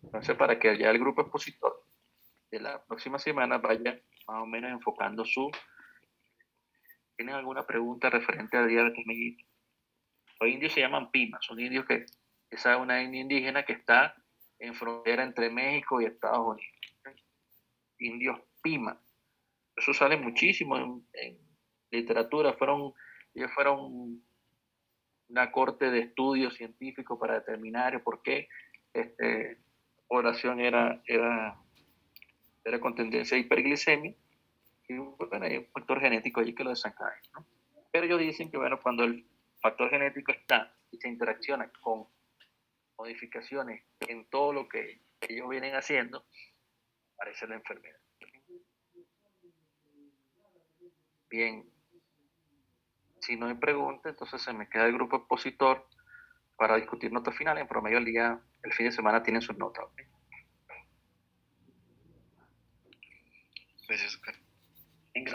Entonces, para que ya el grupo expositor de la próxima semana vaya más o menos enfocando su... ¿Tienen alguna pregunta referente a diabetes mellitus? Los indios se llaman Pima, son indios que... Esa es una india indígena que está en frontera entre México y Estados Unidos. Indios Pima. Eso sale muchísimo en literatura. Ellos fueron una corte de estudios científicos para determinar por qué la población era con tendencia a hiperglicemia. Y bueno, hay un factor genético allí que lo desencadena, ¿no? Pero ellos dicen que bueno, cuando el factor genético está y se interacciona con modificaciones en todo lo que ellos vienen haciendo, aparece la enfermedad. Bien, si no hay preguntas, entonces se me queda el grupo expositor para discutir notas finales. En promedio el fin de semana tienen sus notas. ¿Okay?